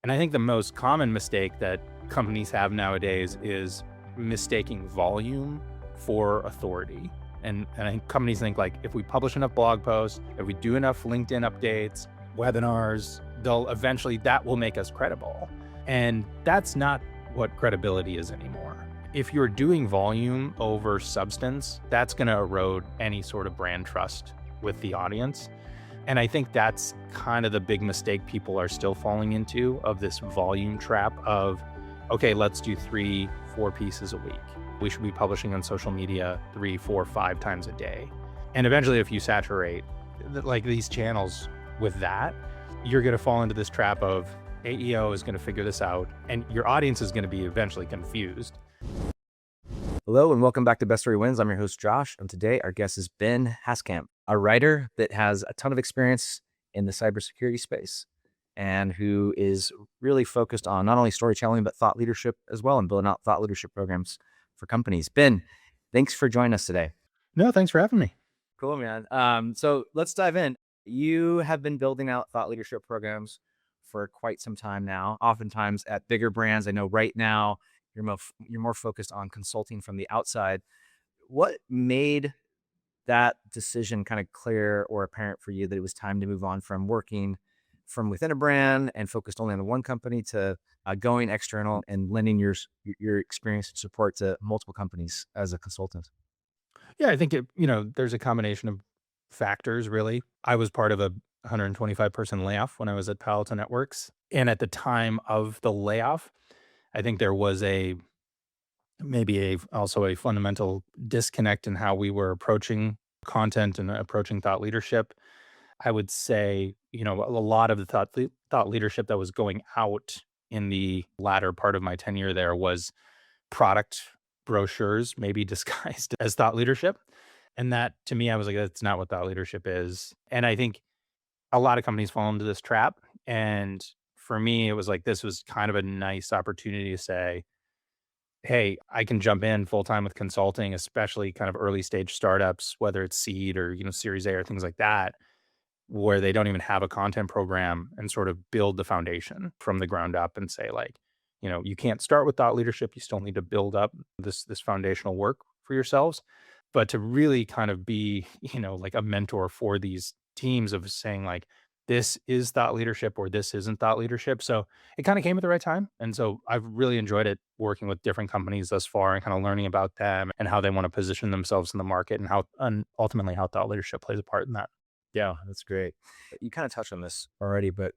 And I think the most common mistake that companies have nowadays is mistaking volume for authority. And I think companies think like, if we publish enough blog posts, if we do enough LinkedIn updates, webinars, that will make us credible. And that's not what credibility is anymore. If you're doing volume over substance, that's going to erode any sort of brand trust with the audience. And I think that's kind of the big mistake people are still falling into, of this volume trap of, okay, let's do 3-4 pieces a week. We should be publishing on social media 3, 4, 5 times a day. And eventually, if you saturate like these channels with that, you're going to fall into this trap of AEO is going to figure this out and your audience is going to be eventually confused. Hello and welcome back to Best Story Wins. I'm your host, Josh, and today our guest is Ben Hasskamp, a writer that has a ton of experience in the cybersecurity space and who is really focused on not only storytelling, but thought leadership as well, and building out thought leadership programs for companies. Ben, thanks for joining us today. No, thanks for having me. Cool, man. So let's dive in. You have been building out thought leadership programs for quite some time now, oftentimes at bigger brands. I know right now you're more focused on consulting from the outside. What made that decision kind of clear or apparent for you that it was time to move on from working from within a brand and focused only on the one company to going external and lending your experience and support to multiple companies as a consultant? Yeah, I think there's a combination of factors, really. I was part of a 125 person layoff when I was at Palo Alto Networks. And at the time of the layoff, I think there was also a fundamental disconnect in how we were approaching content and approaching thought leadership. I would say, a lot of the thought leadership that was going out in the latter part of my tenure there was product brochures, maybe disguised as thought leadership. And that, to me, I was like, that's not what thought leadership is. And I think a lot of companies fall into this trap. And for me, it was like, this was kind of a nice opportunity to say, hey, I can jump in full time with consulting, especially kind of early stage startups, whether it's seed or, Series A or things like that, where they don't even have a content program, and sort of build the foundation from the ground up and say like, you can't start with thought leadership. You still need to build up this foundational work for yourselves. But to really kind of be, like a mentor for these teams of saying like, this is thought leadership or this isn't thought leadership. So it kind of came at the right time. And so I've really enjoyed it working with different companies thus far and kind of learning about them and how they want to position themselves in the market and ultimately how thought leadership plays a part in that. Yeah, that's great. You kind of touched on this already, but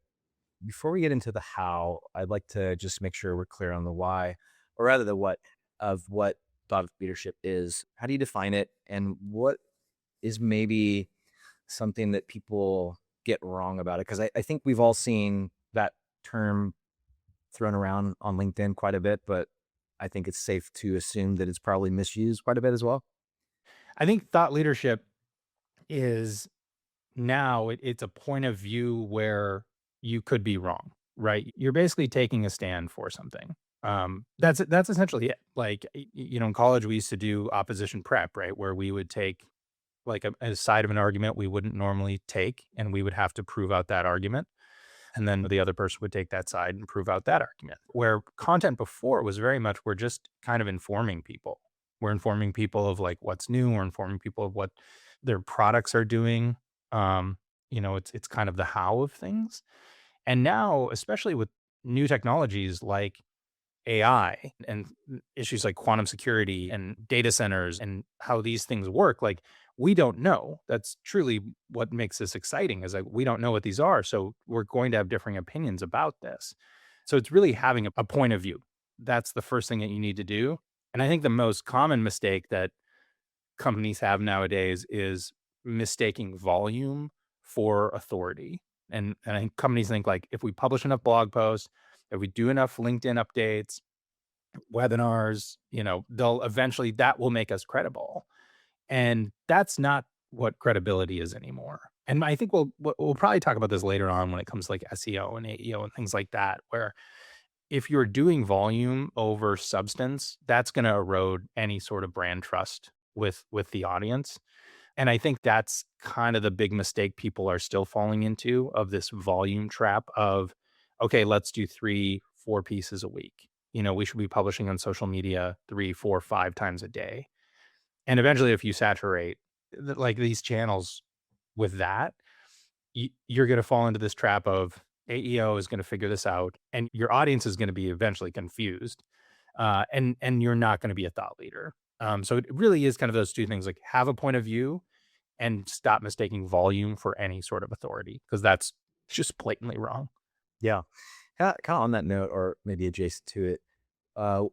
before we get into the how, I'd like to just make sure we're clear on the why, or rather the what of what thought leadership is. How do you define it? And what is maybe something that people get wrong about it? Because I think we've all seen that term thrown around on LinkedIn quite a bit, but I think it's safe to assume that it's probably misused quite a bit as well. I think thought leadership is it's a point of view where you could be wrong, right? You're basically taking a stand for something. That's essentially it. Like, in college, we used to do opposition prep, right? Where we would take like a side of an argument we wouldn't normally take, and we would have to prove out that argument. And then the other person would take that side and prove out that argument. Where content before was very much, we're just kind of informing people. We're informing people of like what's new. We're informing people of what their products are doing. It's kind of the how of things. And now, especially with new technologies like AI and issues like quantum security and data centers and how these things work, like we don't know. That's truly what makes this exciting, is like we don't know what these are. So we're going to have differing opinions about this. So it's really having a point of view. That's the first thing that you need to do. And I think the most common mistake that companies have nowadays is mistaking volume for authority. And I think companies think like, if we publish enough blog posts, if we do enough LinkedIn updates, webinars, that will make us credible. And that's not what credibility is anymore. And I think we'll probably talk about this later on when it comes to like SEO and AEO and things like that, where if you're doing volume over substance, that's going to erode any sort of brand trust with the audience. And I think that's kind of the big mistake people are still falling into, of this volume trap of, okay, let's do 3, 4 pieces a week. We should be publishing on social media 3, 4, 5 times a day. And eventually, if you saturate like these channels with that, you're going to fall into this trap of AEO is going to figure this out, and your audience is going to be eventually confused, and you're not going to be a thought leader. So it really is kind of those two things: like have a point of view and stop mistaking volume for any sort of authority, because that's just blatantly wrong. Yeah. Kind of on that note, or maybe adjacent to it, uh,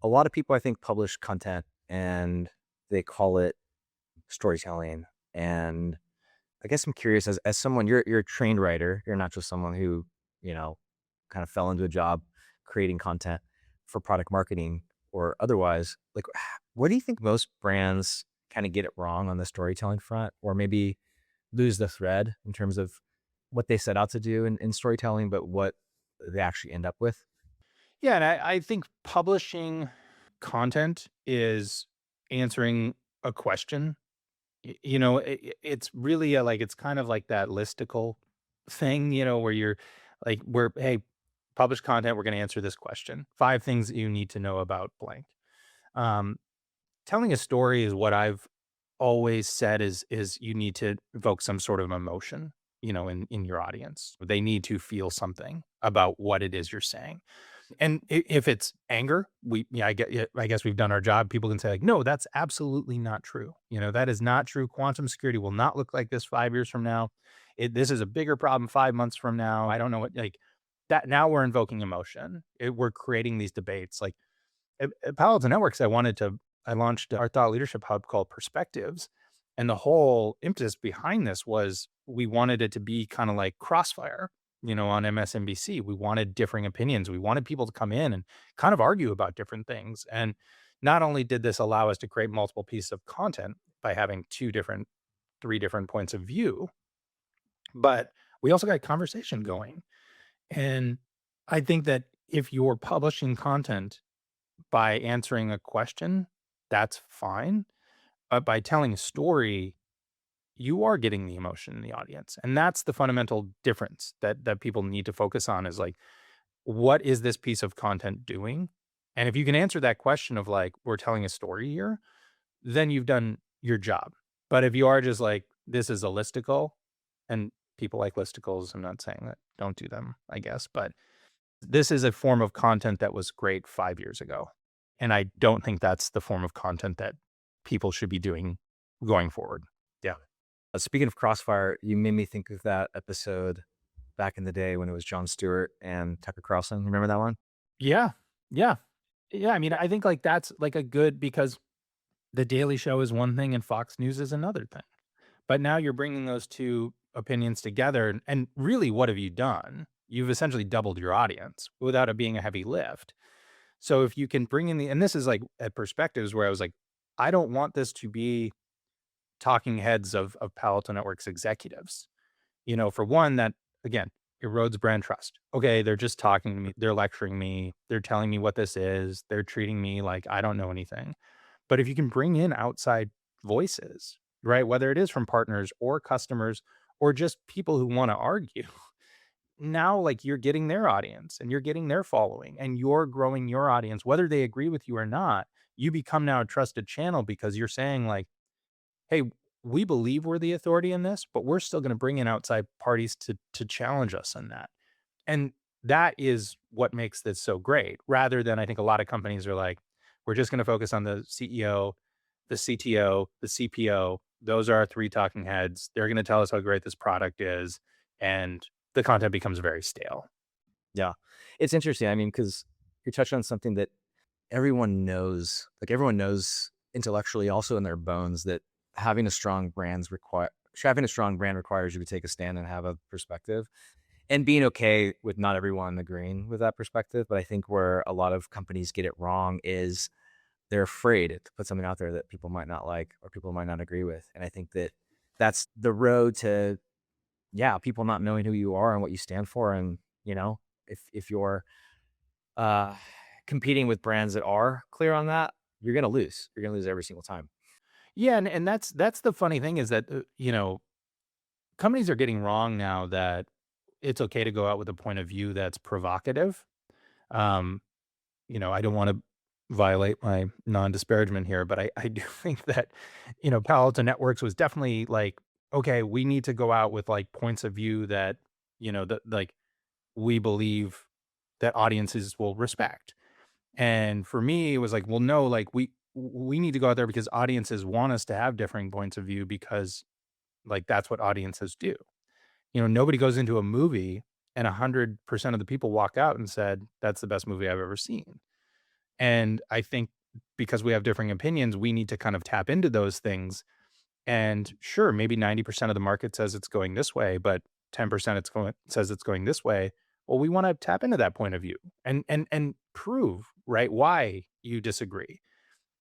a lot of people I think publish content and they call it storytelling. And I guess I'm curious, as someone, you're a trained writer. You're not just someone who, you know, kind of fell into a job creating content for product marketing or otherwise. Like, what do you think most brands kind of get it wrong on the storytelling front, or maybe lose the thread in terms of what they set out to do in storytelling, but what they actually end up with? Yeah, and I think publishing content is answering a question. It's really like it's kind of like that listicle thing, where you're like, hey, publish content. We're going to answer this question. 5 things that you need to know about blank. Um, Telling a story is what I've always said is you need to evoke some sort of emotion, in your audience. They need to feel something about what it is you're saying. And if it's anger, I guess we've done our job. People can say like, no, that's absolutely not true. That is not true. Quantum security will not look like this 5 years from now. This is a bigger problem 5 months from now. I don't know what like that. Now we're invoking emotion. We're creating these debates. Like at Palo Alto Networks, I launched our thought leadership hub called Perspectives. And the whole impetus behind this was we wanted it to be kind of like Crossfire, on MSNBC. We wanted differing opinions. We wanted people to come in and kind of argue about different things. And not only did this allow us to create multiple pieces of content by having 3 different points of view, but we also got conversation going. And I think that if you're publishing content by answering a question, that's fine. But by telling a story, you are getting the emotion in the audience. And that's the fundamental difference that people need to focus on is like, what is this piece of content doing? And if you can answer that question of like, we're telling a story here, then you've done your job. But if you are just like, this is a listicle, and people like listicles, I'm not saying that don't do them, I guess, but this is a form of content that was great 5 years ago. And I don't think that's the form of content that people should be doing going forward. Yeah. Speaking of Crossfire, you made me think of that episode back in the day when it was Jon Stewart and Tucker Carlson. Remember that one? Yeah. Yeah. Yeah. I mean, I think like that's like a good because The Daily Show is one thing and Fox News is another thing. But now you're bringing those two opinions together. And really, what have you done? You've essentially doubled your audience without it being a heavy lift. So if you can bring in and this is like at Perspectives where I was like, I don't want this to be talking heads of Palo Alto Networks executives. For one, that again erodes brand trust. Okay, they're just talking to me, they're lecturing me, they're telling me what this is, they're treating me like I don't know anything. But if you can bring in outside voices, right, whether it is from partners or customers or just people who want to argue, now like you're getting their audience and you're getting their following and you're growing your audience, whether they agree with you or not. You become now a trusted channel because you're saying like, hey, we believe we're the authority in this, but we're still going to bring in outside parties to challenge us on that. And that is what makes this so great. Rather than I think a lot of companies are like, we're just going to focus on the CEO, the CTO, the CPO. Those are our 3 talking heads. They're going to tell us how great this product is, and the content becomes very stale. Yeah. It's interesting. I mean, because you touched on something that everyone knows intellectually, also in their bones, that having a strong brand requires you to take a stand and have a perspective, and being okay with not everyone agreeing with that perspective. But I think where a lot of companies get it wrong is they're afraid to put something out there that people might not like or people might not agree with. And I think that that's the road to, yeah, people not knowing who you are and what you stand for. And, if you're uh, competing with brands that are clear on that, you're going to lose. You're going to lose every single time. Yeah, and that's the funny thing is that companies are getting wrong now that it's okay to go out with a point of view that's provocative. Um, I don't wanna violate my non-disparagement here, but I do think that, Palo Alto Networks was definitely like, "Okay, we need to go out with, like, points of view that, that, like, we believe that audiences will respect." And for me, it was like, "Well, no, like, we need to go out there because audiences want us to have differing points of view because, like, that's what audiences do." Nobody goes into a movie and 100% of the people walk out and said, "That's the best movie I've ever seen." And I think because we have differing opinions, we need to kind of tap into those things. And sure, maybe 90% of the market says it's going this way, but 10% says it's going this way. Well, we want to tap into that point of view and prove, right, why you disagree.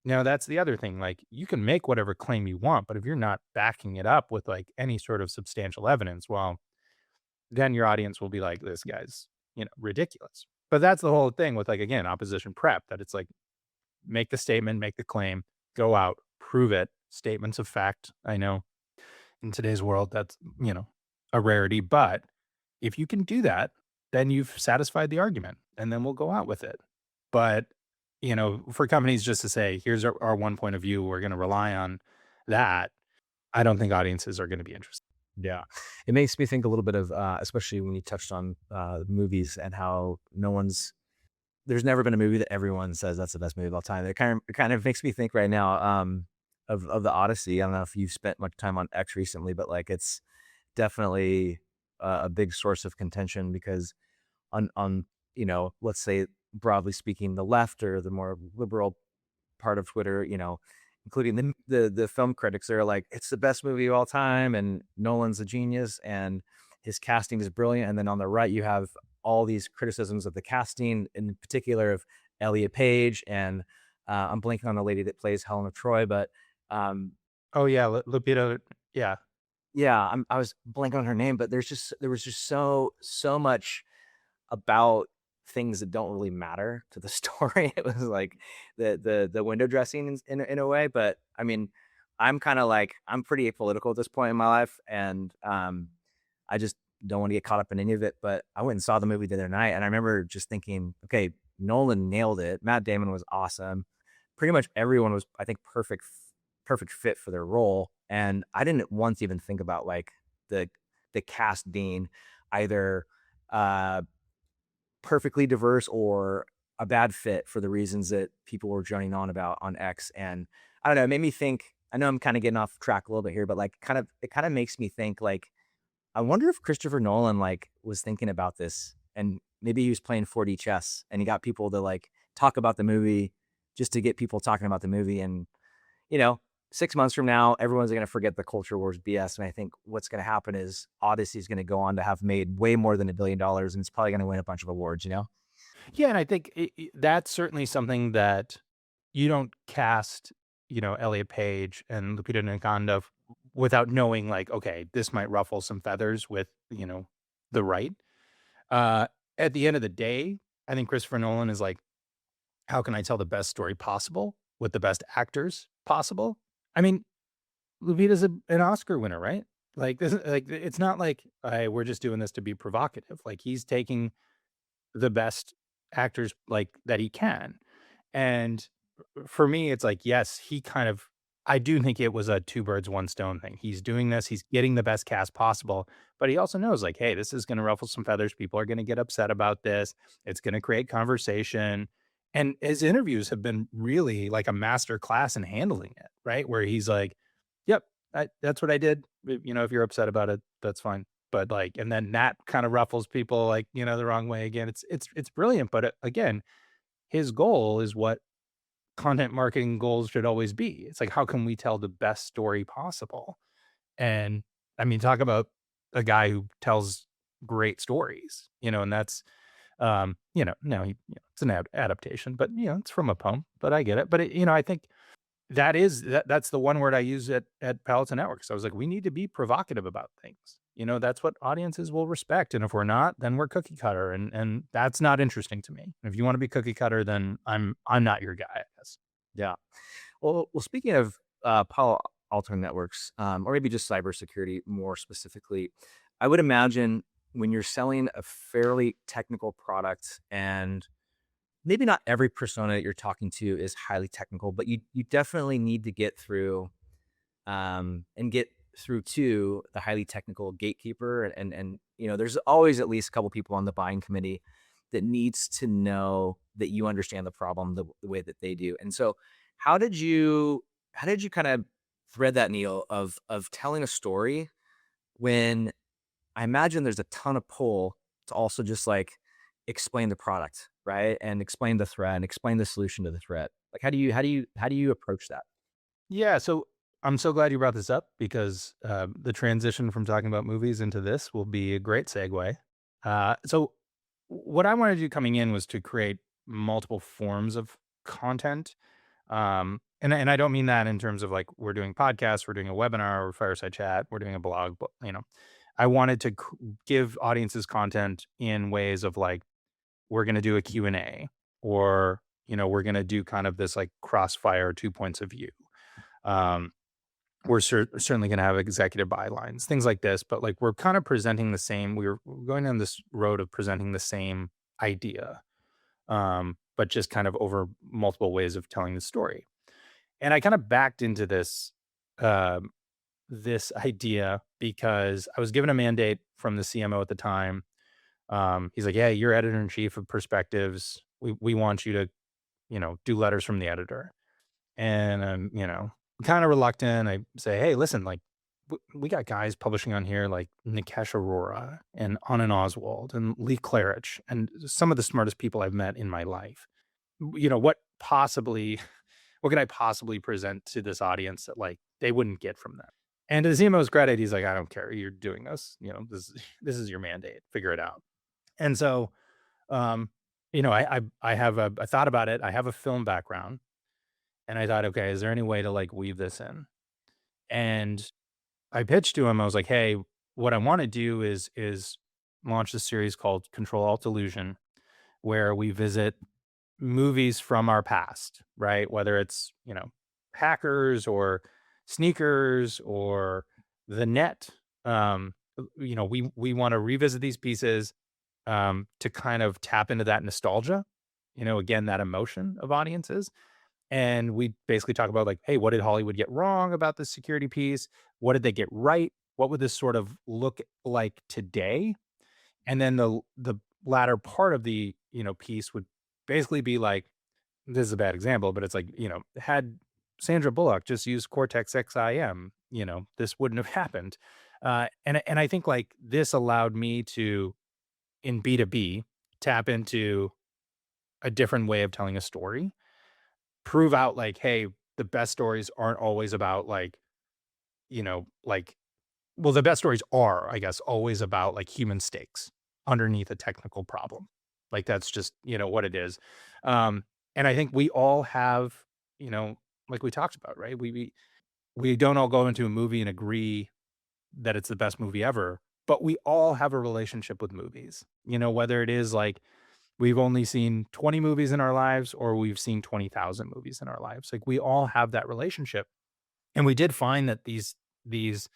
Now, that's the other thing. Like, you can make whatever claim you want, but if you're not backing it up with like any sort of substantial evidence, well, then your audience will be like, this guy's, ridiculous. But that's the whole thing with, like, again, opposition prep, that it's like, make the statement, make the claim, go out, prove it. Statements of fact. I know in today's world that's, a rarity, but if you can do that, then you've satisfied the argument and then we'll go out with it. But, for companies just to say, here's our one point of view, we're going to rely on that. I don't think audiences are going to be interested. Yeah. It makes me think a little bit of, especially when you touched on movies and how there's never been a movie that everyone says that's the best movie of all time. It kind of makes me think right now of the Odyssey. I don't know if you've spent much time on X recently, but like it's definitely a big source of contention because on let's say broadly speaking, the left or the more liberal part of Twitter, including the film critics are like, it's the best movie of all time, and Nolan's a genius, and his casting is brilliant. And then on the right, you have all these criticisms of the casting, in particular of Elliot Page, and I'm blanking on the lady that plays Helen of Troy, but um, Oh yeah, Lupita. Yeah. yeah, I was blanking on her name, but there was just so much about things that don't really matter to the story. It was like the window dressing in a way, but I mean, I'm kind of like I'm pretty apolitical at this point in my life, and I just don't want to get caught up in any of it. But I went and saw the movie the other night, and I remember just thinking, okay, Nolan nailed it. Matt Damon was awesome. Pretty much everyone was, I think, perfect fit for their role, and I didn't once even think about like the the cast being either uh perfectly diverse or a bad fit for the reasons that people were droning on about on X. And I don't know, it made me think. I know I'm kind of getting off track a little bit here, but like it kind of makes me think like I wonder if Christopher Nolan like was thinking about this and maybe he was playing 4D chess and he got people to like talk about the movie just to get people talking about the movie. And you know, 6 months from now, everyone's going to forget the culture wars BS. And I think what's going to happen is Odyssey is going to go on to have made way more than $1 billion, and it's probably going to win a bunch of awards. Yeah, and I think that's certainly something that you don't cast, Elliot Page and Lupita Nyong'o without knowing, like, okay, this might ruffle some feathers with, the right. Uh, at the end of the day, I think Christopher Nolan is like, how can I tell the best story possible with the best actors possible? I mean, Lupita's an Oscar winner, right? Like, this, like, it's not like, hey, we're just doing this to be provocative. Like, he's taking the best actors, like, that he can. And for me, it's like, yes, I do think it was a two birds, one stone thing. He's doing this, he's getting the best cast possible, but he also knows, like, hey, this is gonna ruffle some feathers. People are gonna get upset about this. It's gonna create conversation. And his interviews have been really like a master class in handling it, right? Where he's like, yep, that's what I did. If you're upset about it, that's fine. But like, and then that kind of ruffles people like, the wrong way again. It's brilliant. But again, his goal is what content marketing goals should always be. It's like, how can we tell the best story possible? And I mean, talk about a guy who tells great stories, and that's, now it's an adaptation, but, it's from a poem, but I get it. But, I think that's the one word I use at Palo Alto Networks. I was like, we need to be provocative about things. That's what audiences will respect. And if we're not, then we're cookie cutter. And that's not interesting to me. If you want to be cookie cutter, then I'm not your guy, I guess. Yeah. Well, speaking of Palo Alto networks, or maybe just cybersecurity more specifically, I would imagine. when you're selling a fairly technical product, and maybe not every persona that you're talking to is highly technical, but you definitely need to get through and get through to the highly technical gatekeeper. And there's always at least a couple people on the buying committee that needs to know that you understand the problem the way that they do. And so, how did you how did you kind of thread that needle of telling a story when I imagine there's a ton of pull to also just like explain the product, right? And explain the threat and explain the solution to the threat. Like how do you approach that? Yeah, so I'm so glad you brought this up because the transition from talking about movies into this will be a great segue. So, what I wanted to do coming in was to create multiple forms of content. And I don't mean that in terms of like we're doing podcasts, we're doing a webinar, or fireside chat, we're doing a blog, but I wanted to give audiences content in ways of like we're going to do a Q&A, or we're going to do kind of this like crossfire two points of view. Um, we're certainly going to have executive bylines, things like this, but like we're kind of presenting the same. We're going down this road of presenting the same idea, but just kind of over multiple ways of telling the story. And I kind of backed into um, this idea because I was given a mandate from the CMO at the time. He's like, "Yeah, you're editor in chief of Perspectives. We want you to do letters from the editor." And kind of reluctant. I say, "Hey, listen, like we got guys publishing on here like Nikesh Arora and Anand Oswald and Lee Klarich and some of the smartest people I've met in my life. What could I possibly present to this audience that like they wouldn't get from that?" And to the CMO's credit, he's like, "I don't care. You're doing this. This is your mandate. Figure it out." And so, um, I thought about it. I have a film background, and I thought, okay, is there any way to like weave this in? And I pitched to him. I was like, "Hey, what I want to do is launch this series called Control Alt Illusion, where we visit movies from our past, right? Whether it's, hackers or sneakers or the net. We want to revisit these pieces to kind of tap into that nostalgia, again, that emotion of audiences. And we basically talk about like, hey, what did Hollywood get wrong about the security piece? What did they get right? What would this sort of look like today? And then the latter part of the piece would basically be like, this is a bad example, but it's like, had Sandra Bullock just used Cortex XIM, this wouldn't have happened. And I think like this allowed me to, in B2B, tap into a different way of telling a story, prove out like, hey, the best stories aren't always about like, like, well, the best stories are, I guess, always about like human stakes underneath a technical problem. Like that's just, what it is. Um, and I think we all have, you know, like we talked about, right? We don't all go into a movie and agree that it's the best movie ever, but we all have a relationship with movies. Whether it is like we've only seen 20 movies in our lives or we've seen 20,000 movies in our lives. Like we all have that relationship. And we did find that these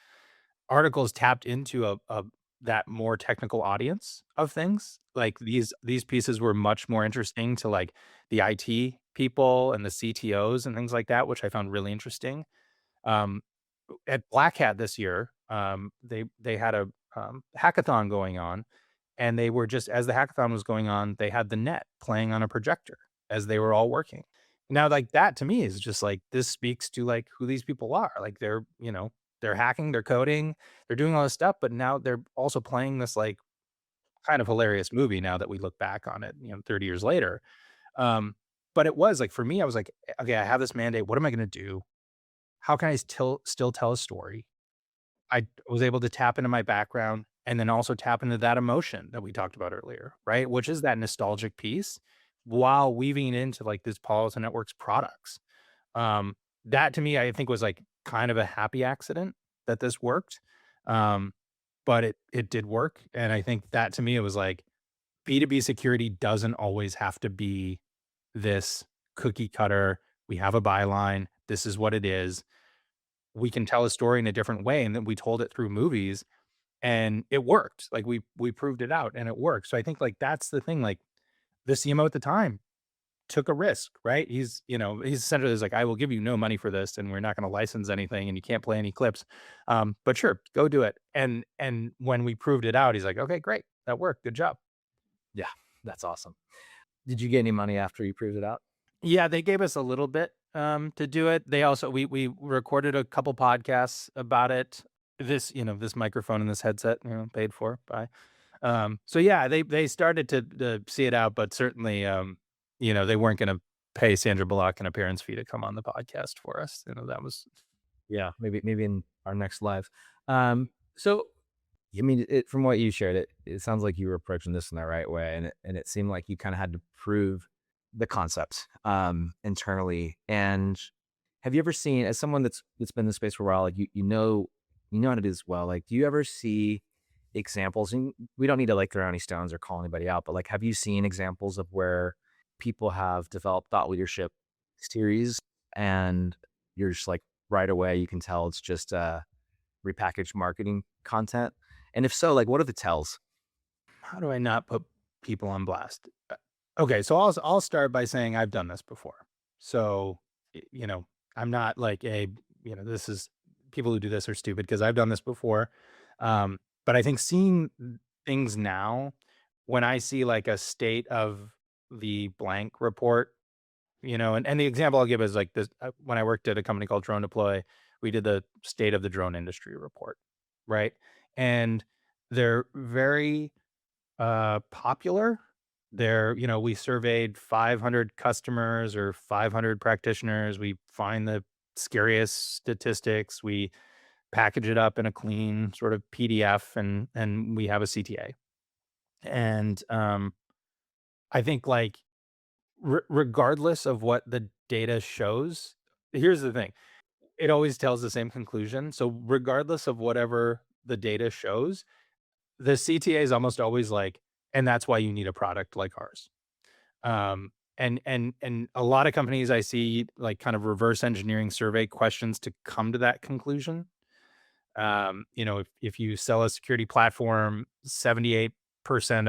articles tapped into a that more technical audience of things. Like these pieces were much more interesting to like the IT people and the CTOs and things like that, which I found really interesting. Um, at Black Hat this year, they had a hackathon going on, and they were just as the hackathon was going on, they had the net playing on a projector as they were all working. Now, like that to me is just like this speaks to like who these people are. Like they're hacking, they're coding, they're doing all this stuff, but now they're also playing this like kind of hilarious movie now that we look back on it, 30 years later. Um, but it was like for me, I was like, okay, I have this mandate. What am I going to do? How can I still tell a story? I was able to tap into my background and then also tap into that emotion that we talked about earlier, right? Which is that nostalgic piece while weaving it into like this Palo Alto Networks products. Um, that to me, I think was like kind of a happy accident that this worked. Um, but it did work. And I think that to me, it was like B2B security doesn't always have to be this cookie cutter. We have a byline. This is what it is. We can tell a story in a different way. And then we told it through movies, and it worked. Like we proved it out and it worked. So I think like that's the thing. Like the CMO at the time took a risk, right? He's essentially was like, I will give you no money for this, and we're not going to license anything, and you can't play any clips. But sure, go do it. And when we proved it out, he's like, okay, great, that worked, good job. Yeah, that's awesome. Did you get any money after you proved it out? Yeah, they gave us a little bit to do it. They also we recorded a couple podcasts about it. This microphone and this headset, paid for by. So yeah, they started to see it out, but certainly, they weren't going to pay Sandra Bullock an appearance fee to come on the podcast for us. That was Yeah, maybe in our next live. So I mean, from what you shared, it sounds like you were approaching this in the right way, and it seemed like you kind of had to prove the concept internally. And have you ever seen, as someone that's been in the space for a while, like you know how to do this well? Like, do you ever see examples? And we don't need to like throw any stones or call anybody out, but like, have you seen examples of where people have developed thought leadership series, and you're just like right away you can tell it's just repackaged marketing content? And if so, like, what are the tells? how do I not put people on blast? Okay, so I'll start by saying I've done this before. So, I'm not like this is people who do this are stupid because I've done this before. But I think seeing things now, when I see like a state of the blank report, and the example I'll give is like this when I worked at a company called Drone Deploy, we did the state of the drone industry report, right? And they're very popular. We surveyed 500 customers or 500 practitioners. We find the scariest statistics. We package it up in a clean sort of PDF, and we have a CTA. And I think like regardless of what the data shows, here's the thing. It always tells the same conclusion. So regardless of whatever the data shows, the CTA is almost always like, and that's why you need a product like ours. And a lot of companies I see like kind of reverse engineering survey questions to come to that conclusion. If you sell a security platform, 78%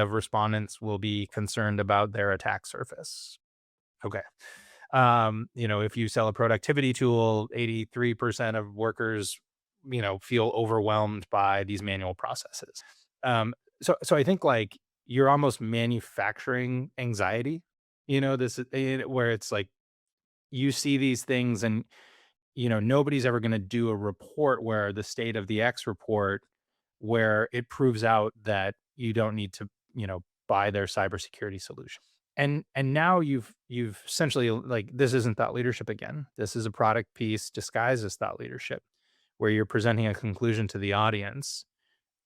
of respondents will be concerned about their attack surface. Okay. If you sell a productivity tool, 83% of workers, feel overwhelmed by these manual processes. So I think like you're almost manufacturing anxiety, this is where it's like you see these things and, nobody's ever going to do a report where the state of the X report, where it proves out that you don't need to, buy their cybersecurity solution. And now you've essentially like this isn't thought leadership again. This is a product piece disguised as thought leadership, where you're presenting a conclusion to the audience.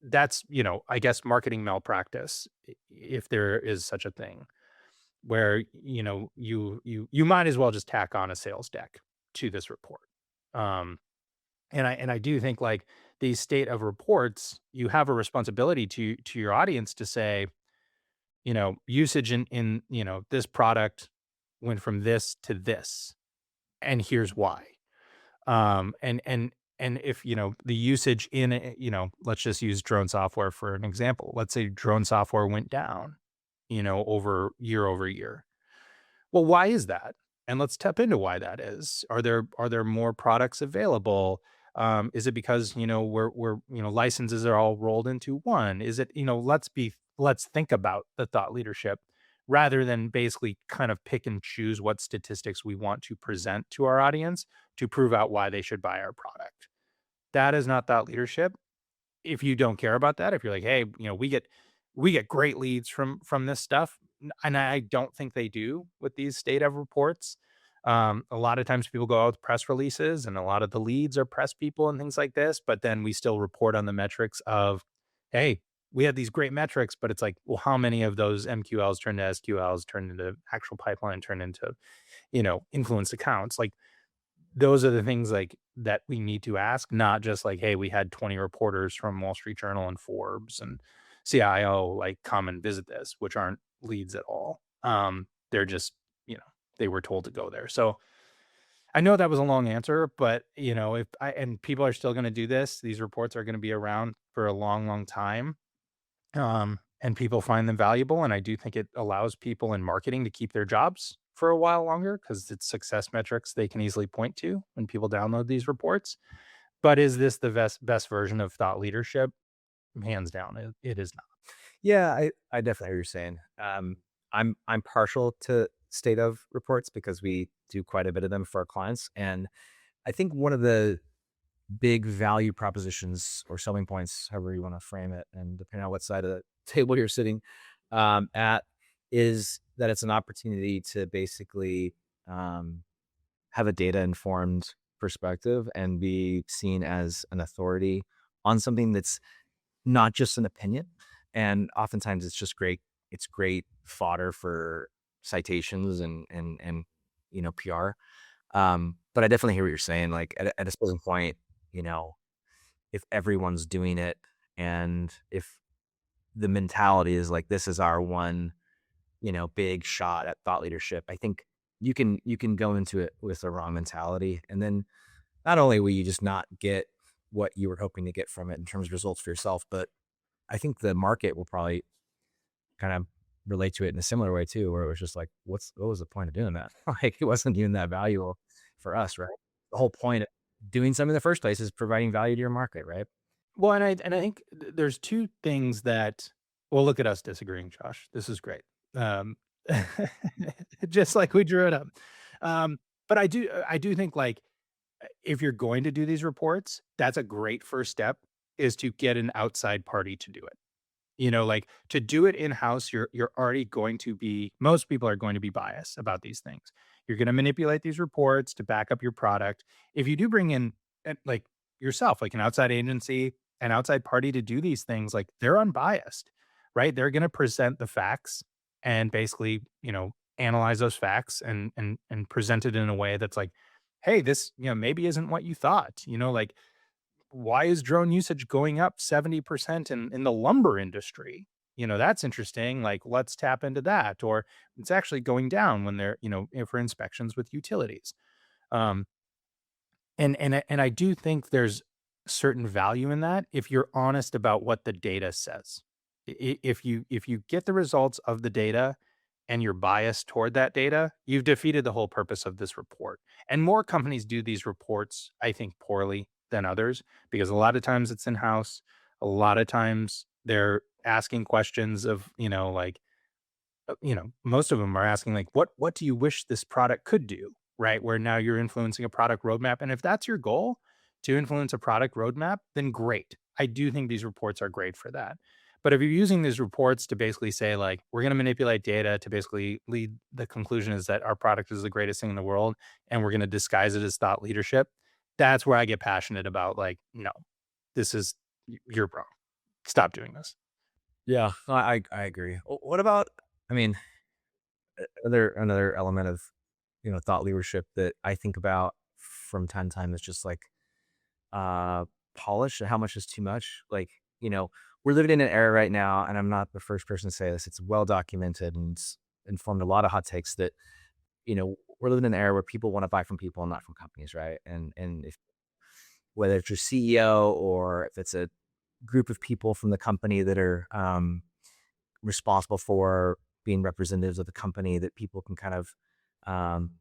That's, I guess marketing malpractice, if there is such a thing, where, you might as well just tack on a sales deck to this report. Um, and I do think like these state of reports, you have a responsibility to your audience to say, usage in this product went from this to this, and here's why. And if the usage in let's just use drone software for an example. Let's say drone software went down, over year. Well, why is that? And let's tap into why that is. Are there more products available? Is it because we're licenses are all rolled into one? Is it let's think about the thought leadership rather than basically kind of pick and choose what statistics we want to present to our audience to prove out why they should buy our product. That is not thought leadership. If you don't care about that, if you're like, hey, we get great leads from this stuff, and I don't think they do with these state of reports. A lot of times people go out with press releases, and a lot of the leads are press people and things like this. But then we still report on the metrics of, hey, we had these great metrics, but it's like, well, how many of those MQLs turned to SQLs, turned into actual pipeline, turned into influence accounts? Like those are the things like that we need to ask, not just like, hey, we had 20 reporters from Wall Street Journal and Forbes and CIO like come and visit this, which aren't leads at all. They're just, they were told to go there. So I know that was a long answer, but if I and people are still going to do this, these reports are going to be around. for a long, long time. And people find them valuable. And I do think it allows people in marketing to keep their jobs for a while longer because it's success metrics they can easily point to when people download these reports. But is this the best version of thought leadership? Hands down, it is not. Yeah, I definitely hear what you're saying. I'm partial to state of reports because we do quite a bit of them for our clients, and I think one of the big value propositions or selling points, however you want to frame it, and depending on what side of the table you're sitting at, is that it's an opportunity to basically um, have a data informed perspective and be seen as an authority on something that's not just an opinion. And oftentimes it's just great. It's great fodder for citations and PR. But I definitely hear what you're saying. Like at a certain point, you know, if everyone's doing it and if the mentality is like this is our one, big shot at thought leadership, I think you can go into it with the wrong mentality. And then not only will you just not get what you were hoping to get from it in terms of results for yourself, but I think the market will probably kind of relate to it in a similar way too, where it was just like, what was the point of doing that? Like it wasn't even that valuable for us, right? The whole point of doing something in the first place is providing value to your market, right? Well, and I think there's two things that. Well, look at us disagreeing, Josh. This is great. Um, just like we drew it up. But I do think like if you're going to do these reports, that's a great first step is to get an outside party to do it. Like to do it in-house, you're already going to be most people are going to be biased about these things. You're gonna manipulate these reports to back up your product. If you do bring in like yourself, like an outside agency, an outside party to do these things, like they're unbiased, right? They're gonna present the facts and basically, analyze those facts and present it in a way that's like, hey, this, maybe isn't what you thought. Like why is drone usage going up 70% in the lumber industry? That's interesting. Like, let's tap into that. Or it's actually going down when they're, for inspections with utilities. Um, and I do think there's certain value in that if you're honest about what the data says. If you get the results of the data and you're biased toward that data, you've defeated the whole purpose of this report. And more companies do these reports, I think, poorly than others because a lot of times it's in house. A lot of times they're asking questions of, like most of them are asking like, what do you wish this product could do? Right. Where now you're influencing a product roadmap. And if that's your goal to influence a product roadmap, then great. I do think these reports are great for that. But if you're using these reports to basically say, like, we're going to manipulate data to basically lead the conclusion is that our product is the greatest thing in the world, and we're going to disguise it as thought leadership, that's where I get passionate about, like, no, this is, you're wrong. Stop doing this. Yeah, I agree. What about? I mean, another element of thought leadership that I think about from time to time is just like uh polish. How much is too much? Like we're living in an era right now, and I'm not the first person to say this. It's well documented and it's informed a lot of hot takes that we're living in an era where people want to buy from people and not from companies, right? And if whether it's your CEO or if it's a group of people from the company that are responsible for being representatives of the company that people can kind of um,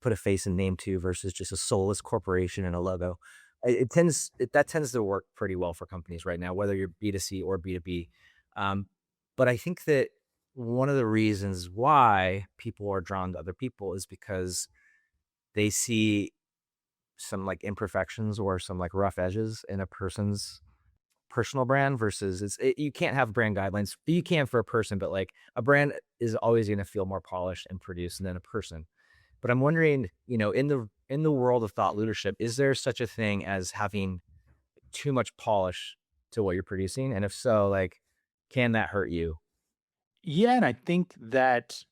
put a face and name to versus just a soulless corporation and a logo. That tends to work pretty well for companies right now, whether you're B2C or B2B. Um, but I think that one of the reasons why people are drawn to other people is because they see some like imperfections or some like rough edges in a person's personal brand versus you can't have brand guidelines. You can for a person, but like a brand is always going to feel more polished and produced than a person. But I'm wondering, in the world of thought leadership, is there such a thing as having too much polish to what you're producing? And if so, like, can that hurt you? Yeah. And I think that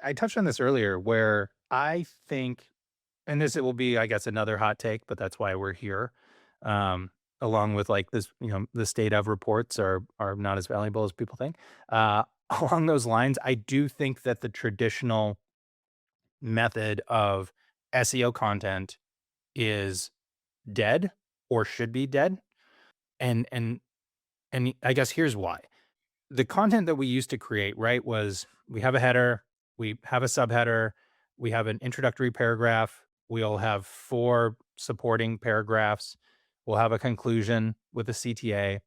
I touched on this earlier where I think, and this it will be, I guess, another hot take, but that's why we're here. Um, Along with like this, the state of reports are not as valuable as people think. Along those lines, I do think that the traditional method of SEO content is dead or should be dead. And I guess here's why. The content that we used to create, right, was we have a header, we have a subheader, we have an introductory paragraph, we'll have 4 supporting paragraphs, we'll have a conclusion with a CTA.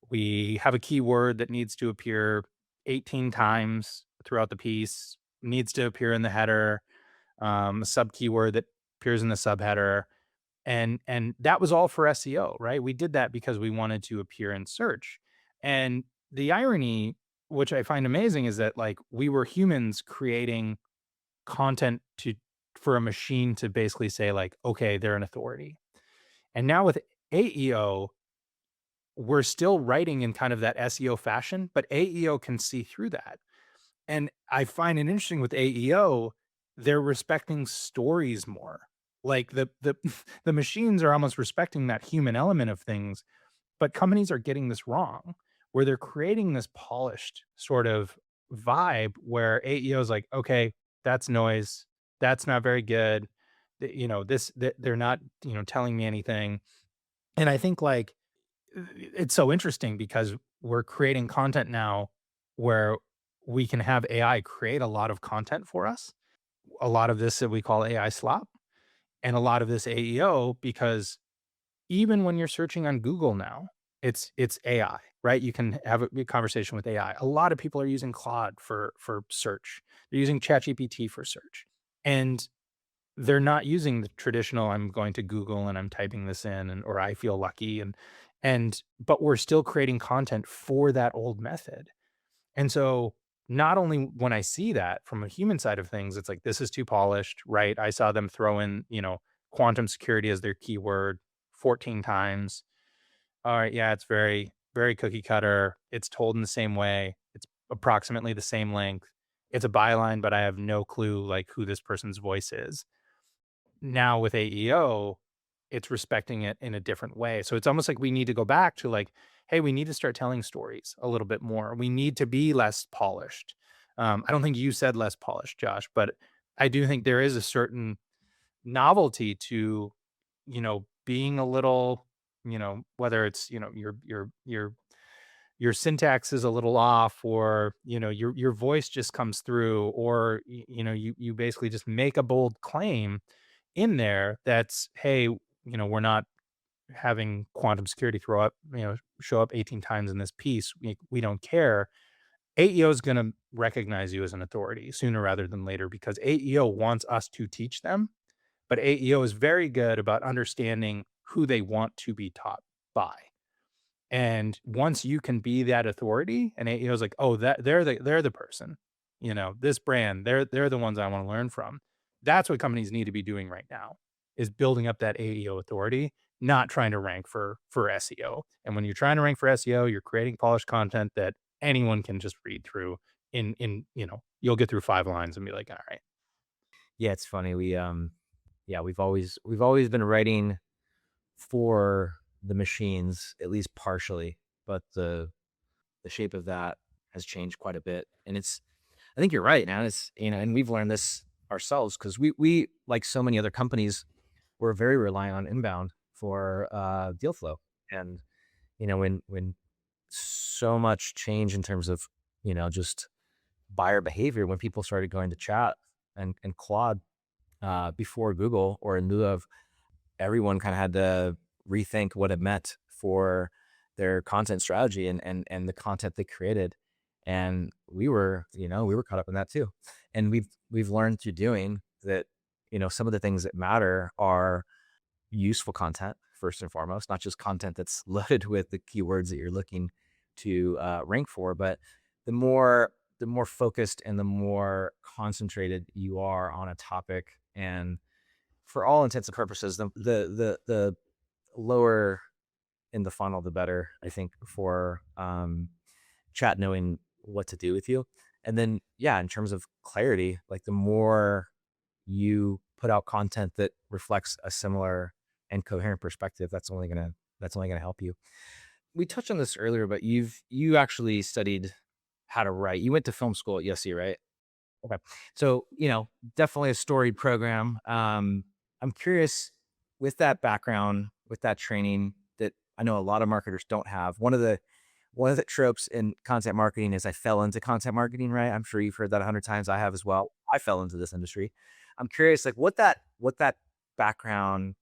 We have a keyword that needs to appear 18 times throughout the piece, needs to appear in the header, a sub keyword that appears in the subheader, and that was all for SEO, right? We did that because we wanted to appear in search. And the irony, which I find amazing, is that like we were humans creating content to for a machine to basically say like, okay, they're an authority. And now with AEO, we're still writing in kind of that SEO fashion, but AEO can see through that. And I find it interesting with AEO, they're respecting stories more. Like the the machines are almost respecting that human element of things, but companies are getting this wrong, where they're creating this polished sort of vibe where AEO is like, okay, that's noise, that's not very good. They're not, telling me anything. And I think like it's so interesting because we're creating content now where we can have AI create a lot of content for us. A lot of this that we call AI slop and a lot of this AEO because even when you're searching on Google now, it's AI, right? You can have a conversation with AI. A lot of people are using Claude for search. They're using ChatGPT for search. And they're not using the traditional I'm going to Google and I'm typing this in and or I feel lucky and but we're still creating content for that old method. And so not only when I see that from a human side of things, it's like this is too polished, right? I saw them throw in, quantum security as their keyword 14 times. All right, yeah, it's very, very cookie cutter. It's told in the same way. It's approximately the same length. It's a byline, but I have no clue like who this person's voice is. Now with AEO, it's respecting it in a different way. So it's almost like we need to go back to like, hey, we need to start telling stories a little bit more. We need to be less polished. I don't think you said less polished, Josh, but I do think there is a certain novelty to, being a little, whether it's, your syntax is a little off or, your voice just comes through or, you basically just make a bold claim in there that's, "Hey, we're not having quantum security show up 18 times in this piece. We don't care." AEO is gonna recognize you as an authority sooner rather than later because AEO wants us to teach them, but AEO is very good about understanding who they want to be taught by. And once you can be that authority and AEO is like, "Oh, that they're the person, this brand, they're the ones I wanna learn from." That's what companies need to be doing right now, is building up that AEO authority, not trying to rank for SEO. And when you're trying to rank for SEO, you're creating polished content that anyone can just read through you'll get through 5 lines and be like, "Alright." Yeah, it's funny. Yeah, we've always been writing for the machines, at least partially, but the shape of that has changed quite a bit. And I think you're right, man. And we've learned this ourselves because we, like so many other companies, we're very reliant on inbound for deal flow. And, when so much change in terms of, just buyer behavior, when people started going to chat and Claude before Google or in lieu of, everyone kind of had to rethink what it meant for their content strategy and the content they created. And we were caught up in that too. And we've learned through doing that, some of the things that matter are useful content first and foremost, not just content that's loaded with the keywords that you're looking to rank for, but the more focused and the more concentrated you are on a topic, and for all intents and purposes, the lower in the funnel, the better, I think, for chat knowing what to do with you. And then, yeah, in terms of clarity, like the more you put out content that reflects a similar and coherent perspective, that's only gonna help you. We touched on this earlier, but you actually studied how to write. You went to film school at USC, right? Okay. So, definitely a storied program. I'm curious, with that background, with that training, that I know a lot of marketers don't have. One of the tropes in content marketing is I fell into content marketing, right? I'm sure you've heard that 100 times. I have as well. I fell into this industry. I'm curious, like what that background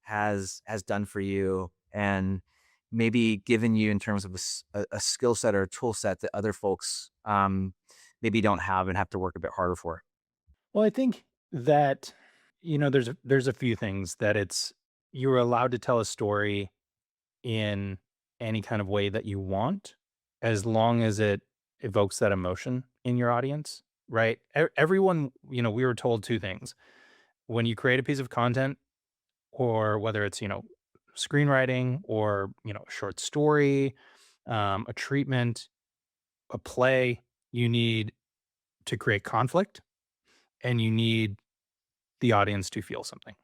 has done for you, and maybe given you in terms of a skill set or a tool set that other folks maybe don't have and have to work a bit harder for. Well, I think that, there's a few things that you're allowed to tell a story in any kind of way that you want, as long as it evokes that emotion in your audience, right? Everyone, we were told two things. When you create a piece of content, or whether it's, screenwriting or, a short story, a treatment, a play, you need to create conflict and you need the audience to feel something.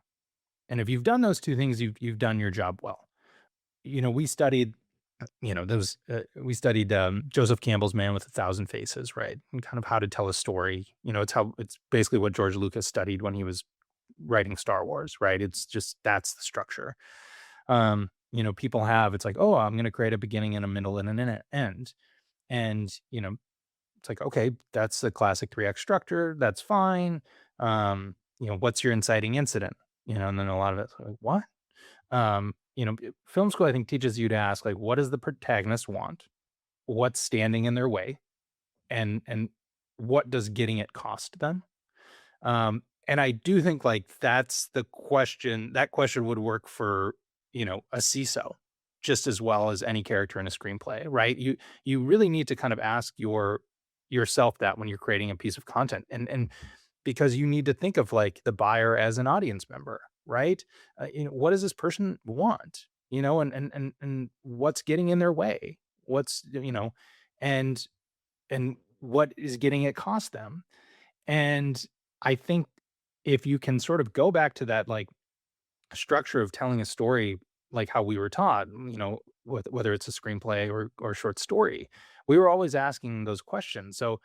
And if you've done those two things, you've done your job well. We studied, we studied Joseph Campbell's Man with a Thousand Faces, right? And kind of how to tell a story. It's basically what George Lucas studied when he was writing Star Wars, right? It's just that's the structure. People have it's like, oh, I'm going to create a beginning and a middle and an end, and it's like, okay, that's a classic 3 act structure. That's fine. What's your inciting incident? And then a lot of it's like, what? Film school, I think, teaches you to ask, like, what does the protagonist want? What's standing in their way? And what does getting it cost them? And I do think like that's the question. That question would work for, a CISO just as well as any character in a screenplay, right? You really need to kind of ask yourself that when you're creating a piece of content. And because you need to think of like the buyer as an audience member, right? What does this person want? And what's getting in their way? What's and and what is getting it cost them? And I think if you can sort of go back to that like structure of telling a story like how we were taught, whether it's a screenplay or short story, we were always asking those questions. So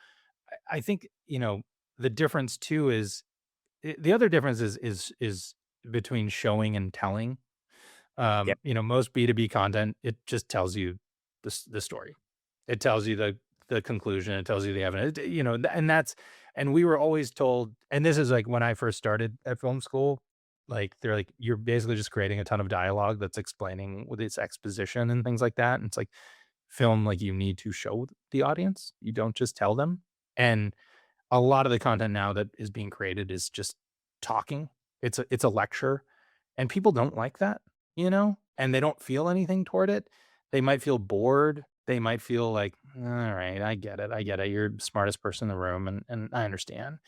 I think, the difference too is the other difference is between showing and telling. Yeah. Most B2B content, it just tells you the story. It tells you the conclusion, it tells you the evidence, and we were always told, and this is like when I first started at film school, like they're like, you're basically just creating a ton of dialogue that's explaining with its exposition and things like that. And it's like film, like you need to show the audience. You don't just tell them. And a lot of the content now that is being created is just talking. It's a lecture, and people don't like that, and they don't feel anything toward it. They might feel bored. They might feel like, all right, I get it. I get it. You're the smartest person in the room, and I understand.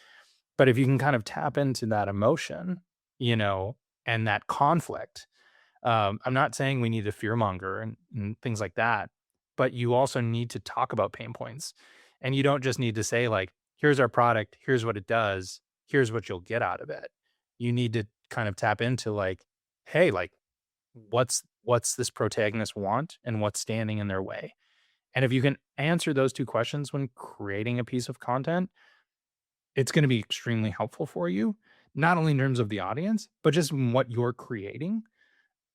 But if you can kind of tap into that emotion, you know, and that conflict, I'm not saying we need to fearmonger and things like that, but you also need to talk about pain points. And you don't just need to say, like, here's our product, here's what it does, here's what you'll get out of it. You need to kind of tap into like, hey, like, what's this protagonist want and what's standing in their way? And if you can answer those two questions when creating a piece of content, it's going to be extremely helpful for you, not only in terms of the audience, but just in what you're creating,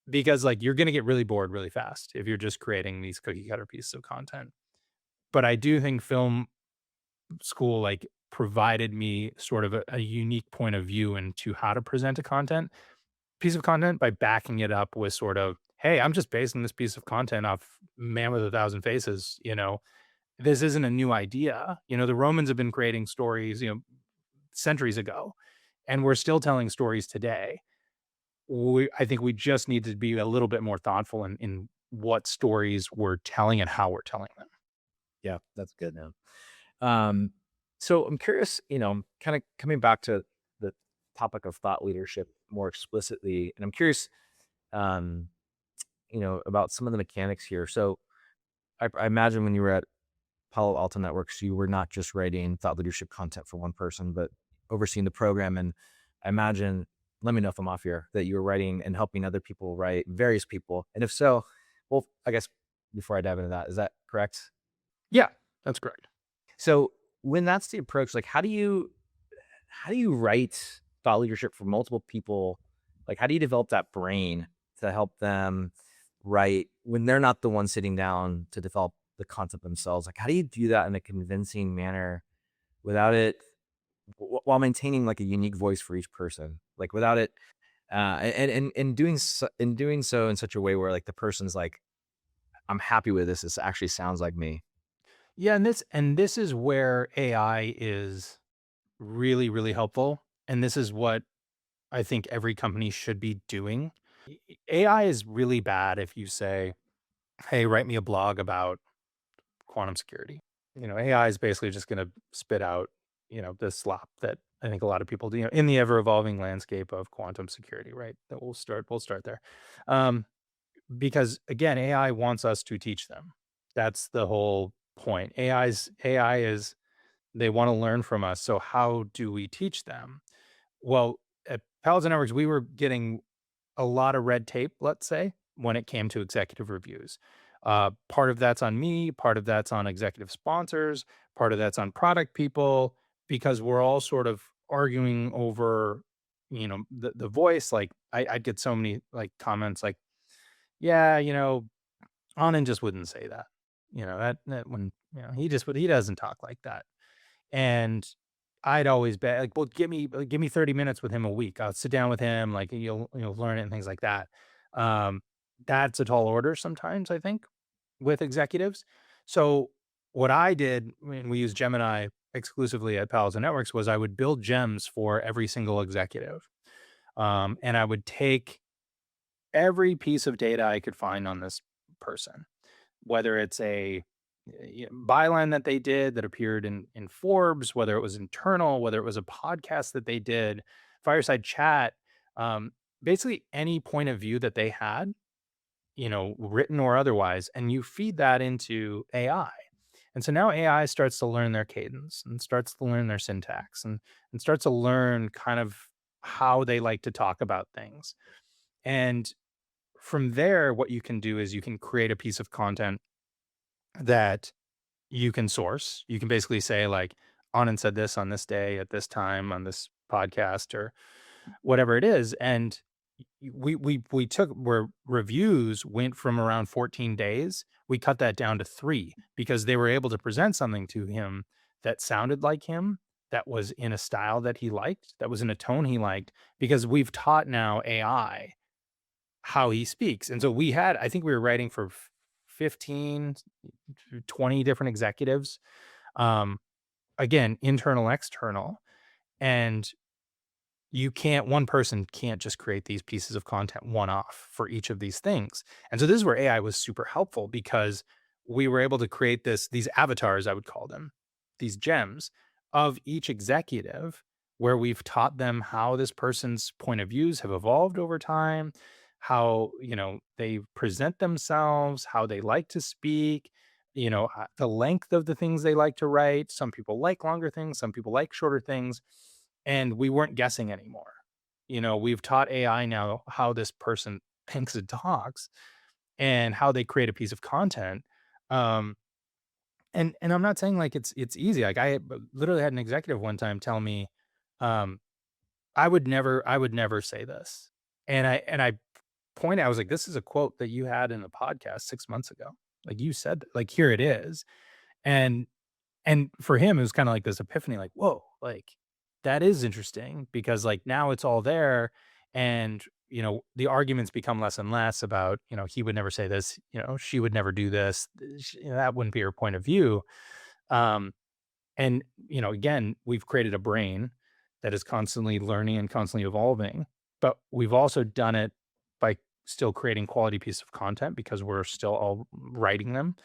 because like you're gonna get really bored really fast if you're just creating these cookie cutter pieces of content. But I do think film school like provided me sort of a unique point of view into how to present a content piece of content by backing it up with sort of, hey, I'm just basing this piece of content off Man with a Thousand Faces. This isn't a new idea. The Romans have been creating stories, centuries ago, and we're still telling stories today. I think we just need to be a little bit more thoughtful in what stories we're telling and how we're telling them. Yeah, that's good, man. Um, so I'm curious, kind of coming back to the topic of thought leadership more explicitly, and I'm curious, um, about some of the mechanics here. So I imagine when you were at Palo Alto Networks, you were not just writing thought leadership content for one person, but overseeing the program. And I imagine, let me know if I'm off here, that you were writing and helping other people write, various people. And if so, well, I guess before I dive into that, is that correct? Yeah, that's correct. So when that's the approach, like how do you write thought leadership for multiple people? Like how do you develop that brain to help them write when they're not the one sitting down to develop the content themselves? Like, how do you do that in a convincing manner without it, while maintaining like a unique voice for each person, like without it, and doing so in such a way where like the person's like, I'm happy with this. This actually sounds like me. Yeah, and this is where AI is really, really helpful, and this is what I think every company should be doing. AI is really bad if you say, "Hey, write me a blog about quantum security." AI is basically just gonna spit out, the slop that I think a lot of people do, in the ever evolving landscape of quantum security, right? That we'll start there. Um, because again, AI wants us to teach them. That's the whole point. AI is they want to learn from us. So how do we teach them? Well, at Palo Alto Networks, we were getting a lot of red tape, let's say, when it came to executive reviews. Part of that's on me, part of that's on executive sponsors, part of that's on product people, because we're all sort of arguing over, the voice. Like I'd get so many like comments like, yeah, Anand just wouldn't say that. That when he doesn't talk like that. And I'd always be like, "Well, give me 30 minutes with him a week. I'll sit down with him, like, you'll learn it," and things like that. Um, that's a tall order sometimes, I think, with executives. So, what I did when we used Gemini exclusively at Palo Alto Networks was I would build gems for every single executive, and I would take every piece of data I could find on this person, whether it's a byline that they did that appeared in Forbes, whether it was internal, whether it was a podcast that they did, fireside chat, basically any point of view that they had, written or otherwise, and you feed that into AI. And so now AI starts to learn their cadence and starts to learn their syntax and starts to learn kind of how they like to talk about things. And from there, what you can do is you can create a piece of content that you can source. You can basically say like, Anand said this on this day at this time on this podcast or whatever it is. And we took where reviews went from around 14 days, we cut that down to 3 because they were able to present something to him that sounded like him, that was in a style that he liked, that was in a tone he liked, because we've taught now AI how he speaks. And so I think we were writing for 15 to 20 different executives. Um, Again, internal, external. And one person can't just create these pieces of content one off for each of these things. And so this is where AI was super helpful because we were able to create these avatars, I would call them, these gems of each executive where we've taught them how this person's point of views have evolved over time, how, they present themselves, how they like to speak, the length of the things they like to write. Some people like longer things, some people like shorter things, and we weren't guessing anymore. We've taught AI now how this person thinks and talks and how they create a piece of content. Um, and I'm not saying like it's easy. Like literally had an executive one time tell me, um, I would never say this. And I pointed, I was like, this is a quote that you had in a podcast 6 months ago. Like you said, like here it is. And and for him, it was kinda like this epiphany, like, "Whoa, like, that is interesting," because, like, now it's all there and, the arguments become less and less about, he would never say this, she would never do this, that wouldn't be her point of view. Um, and, again, we've created a brain that is constantly learning and constantly evolving, but we've also done it by still creating quality piece of content because we're still all writing them.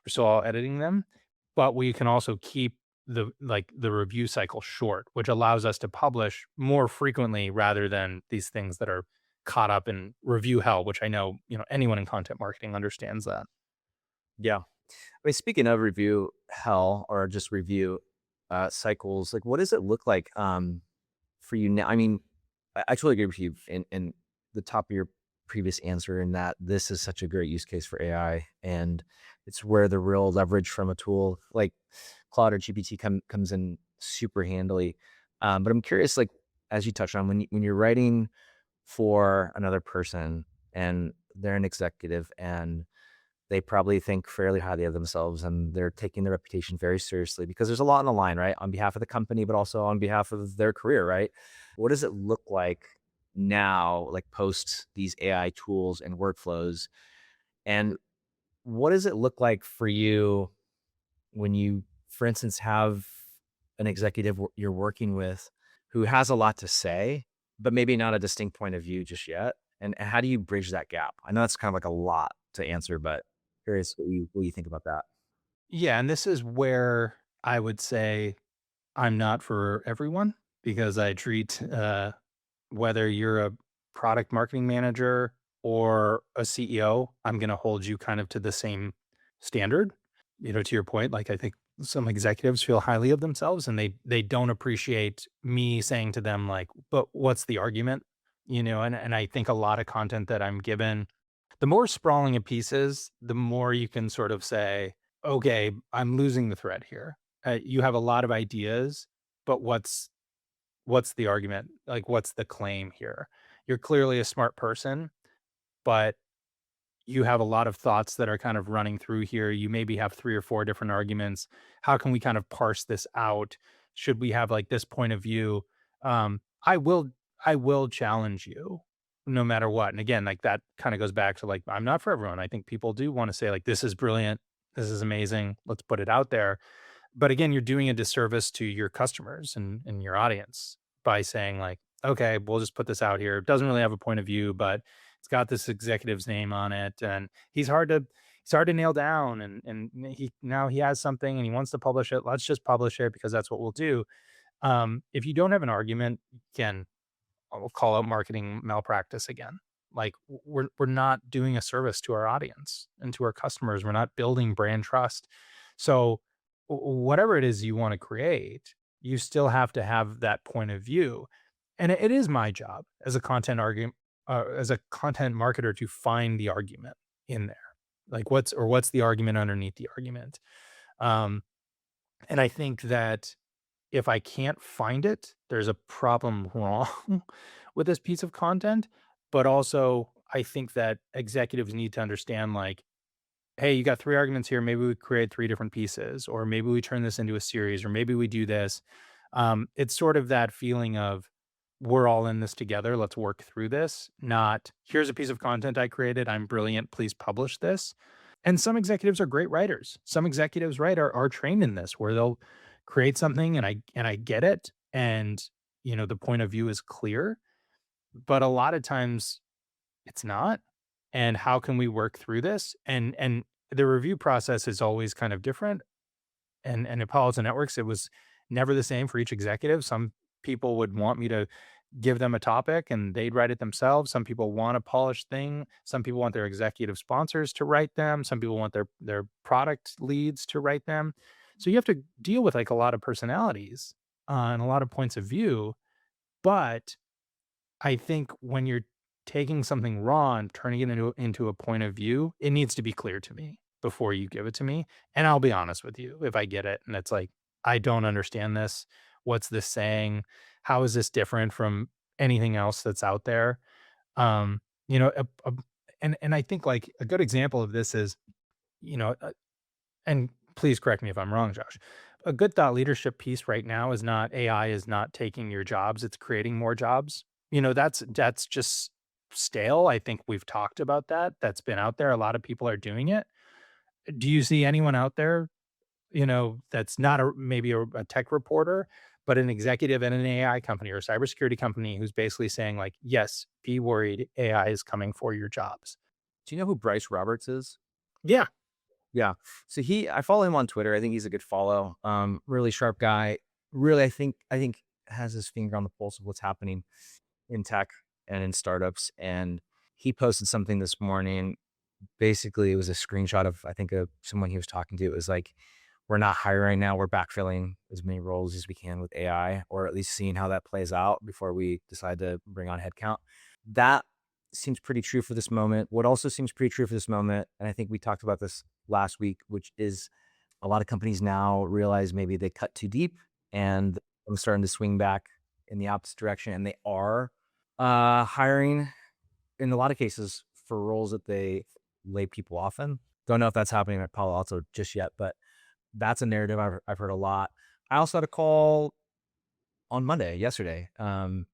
We're still all editing them, but we can also keep the review cycle short, which allows us to publish more frequently rather than these things that are caught up in review hell, which I know, anyone in content marketing understands that. Yeah. I mean, speaking of review hell or just review cycles, like what does it look like for you now? I mean, I totally agree with you in the top of your previous answer in that this is such a great use case for AI, and it's where the real leverage from a tool like Claude or GPT comes in super handily. But I'm curious, like as you touched on, when you're writing for another person and they're an executive and they probably think fairly highly of themselves and they're taking their reputation very seriously because there's a lot on the line, right? On behalf of the company, but also on behalf of their career, right? What does it look like now, like post these AI tools and workflows? And what does it look like for you when you, for instance, have an executive you're working with who has a lot to say, but maybe not a distinct point of view just yet? And how do you bridge that gap? I know that's kind of like a lot to answer, but curious what you think about that. Yeah, and this is where I would say I'm not for everyone because I treat whether you're a product marketing manager or a CEO, I'm going to hold you kind of to the same standard. To your point, like I think some executives feel highly of themselves and they don't appreciate me saying to them like, "But what's the argument?" And I think a lot of content that I'm given, the more sprawling a piece is, the more you can sort of say, "Okay, I'm losing the thread here. You have a lot of ideas, but what's the argument? Like, what's the claim here? You're clearly a smart person, but you have a lot of thoughts that are kind of running through here. You maybe have 3 or 4 different arguments. How can we kind of parse this out? Should we have like this point of view? Um, I will I will challenge you no matter what. And again, like that kind of goes back to like I'm not for everyone. I think people do want to say like this is brilliant, this is amazing. Let's put it out there. But again, you're doing a disservice to your customers and your audience by saying like, "Okay, we'll just put this out here. It doesn't really have a point of view, but it's got this executive's name on it, and he's hard to nail down, and he has something and he wants to publish it. Let's just publish it because that's what we'll do." If you don't have an argument, again, I'll call out marketing malpractice again. Like we're not doing a service to our audience and to our customers. We're not building brand trust. So whatever it is you want to create, you still have to have that point of view. And it is my job as a content argument, as a content marketer, to find the argument in there. Like what's the argument underneath the argument? Um, and I think that if I can't find it, there's a problem wrong with this piece of content. But also, I think that executives need to understand like, hey, you got 3 arguments here. Maybe we create 3 different pieces, or maybe we turn this into a series, or maybe we do this. It's sort of that feeling of we're all in this together. Let's work through this. Not here's a piece of content I created. I'm brilliant. Please publish this. And some executives are great writers. Some executives, right, are trained in this where they'll create something and I get it. And the point of view is clear. But a lot of times it's not. And how can we work through this? And the review process is always kind of different. And at Palo Alto Networks, it was never the same for each executive. Some people would want me to give them a topic and they'd write it themselves. Some people want a polished thing. Some people want their executive sponsors to write them. Some people want their product leads to write them. So you have to deal with like a lot of personalities and a lot of points of view. But I think when you're taking something raw and turning it into a point of view, it needs to be clear to me before you give it to me. And I'll be honest with you, if I get it and it's like, I don't understand this. What's this saying? How is this different from anything else that's out there? Um, you know, and I think like a good example of this is, you know, and please correct me if I'm wrong, Josh. A good thought leadership piece right now is not AI is not taking your jobs, it's creating more jobs. That's just stale. I think we've talked about that. That's been out there. A lot of people are doing it. Do you see anyone out there, that's not maybe a tech reporter, but an executive in an AI company or a cybersecurity company who's basically saying like, "Yes, be worried, AI is coming for your jobs." Do you know who Bryce Roberts is? Yeah. Yeah. So I follow him on Twitter. I think he's a good follow. Really sharp guy. Really, I think has his finger on the pulse of what's happening in tech and in startups. And he posted something this morning. Basically, it was a screenshot of I think of someone he was talking to. It was like, we're not hiring now. We're backfilling as many roles as we can with AI, or at least seeing how that plays out before we decide to bring on headcount. That seems pretty true for this moment. What also seems pretty true for this moment, and I think we talked about this last week, which is a lot of companies now realize maybe they cut too deep and I'm starting to swing back in the opposite direction. And they are hiring in a lot of cases for roles that they lay people off in. Don't know if that's happening at Palo Alto just yet, but that's a narrative I've heard a lot. I also had a call on Monday, yesterday,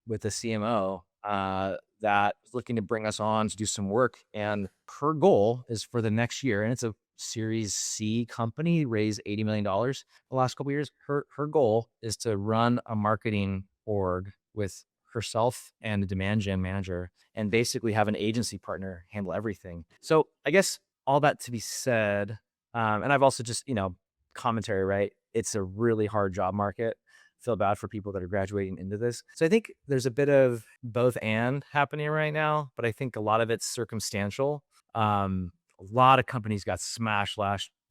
with the CMO that was looking to bring us on to do some work. And her goal is for the next year, and it's a Series C company, raised $80 million the last couple of years. Her goal is to run a marketing org with herself and a demand gen manager, and basically have an agency partner handle everything. So I guess all that to be said, and I've also just commentary, right? It's a really hard job market. Feel bad for people that are graduating into this. So I think there's a bit of both and happening right now, but I think a lot of it's circumstantial. A lot of companies got smashed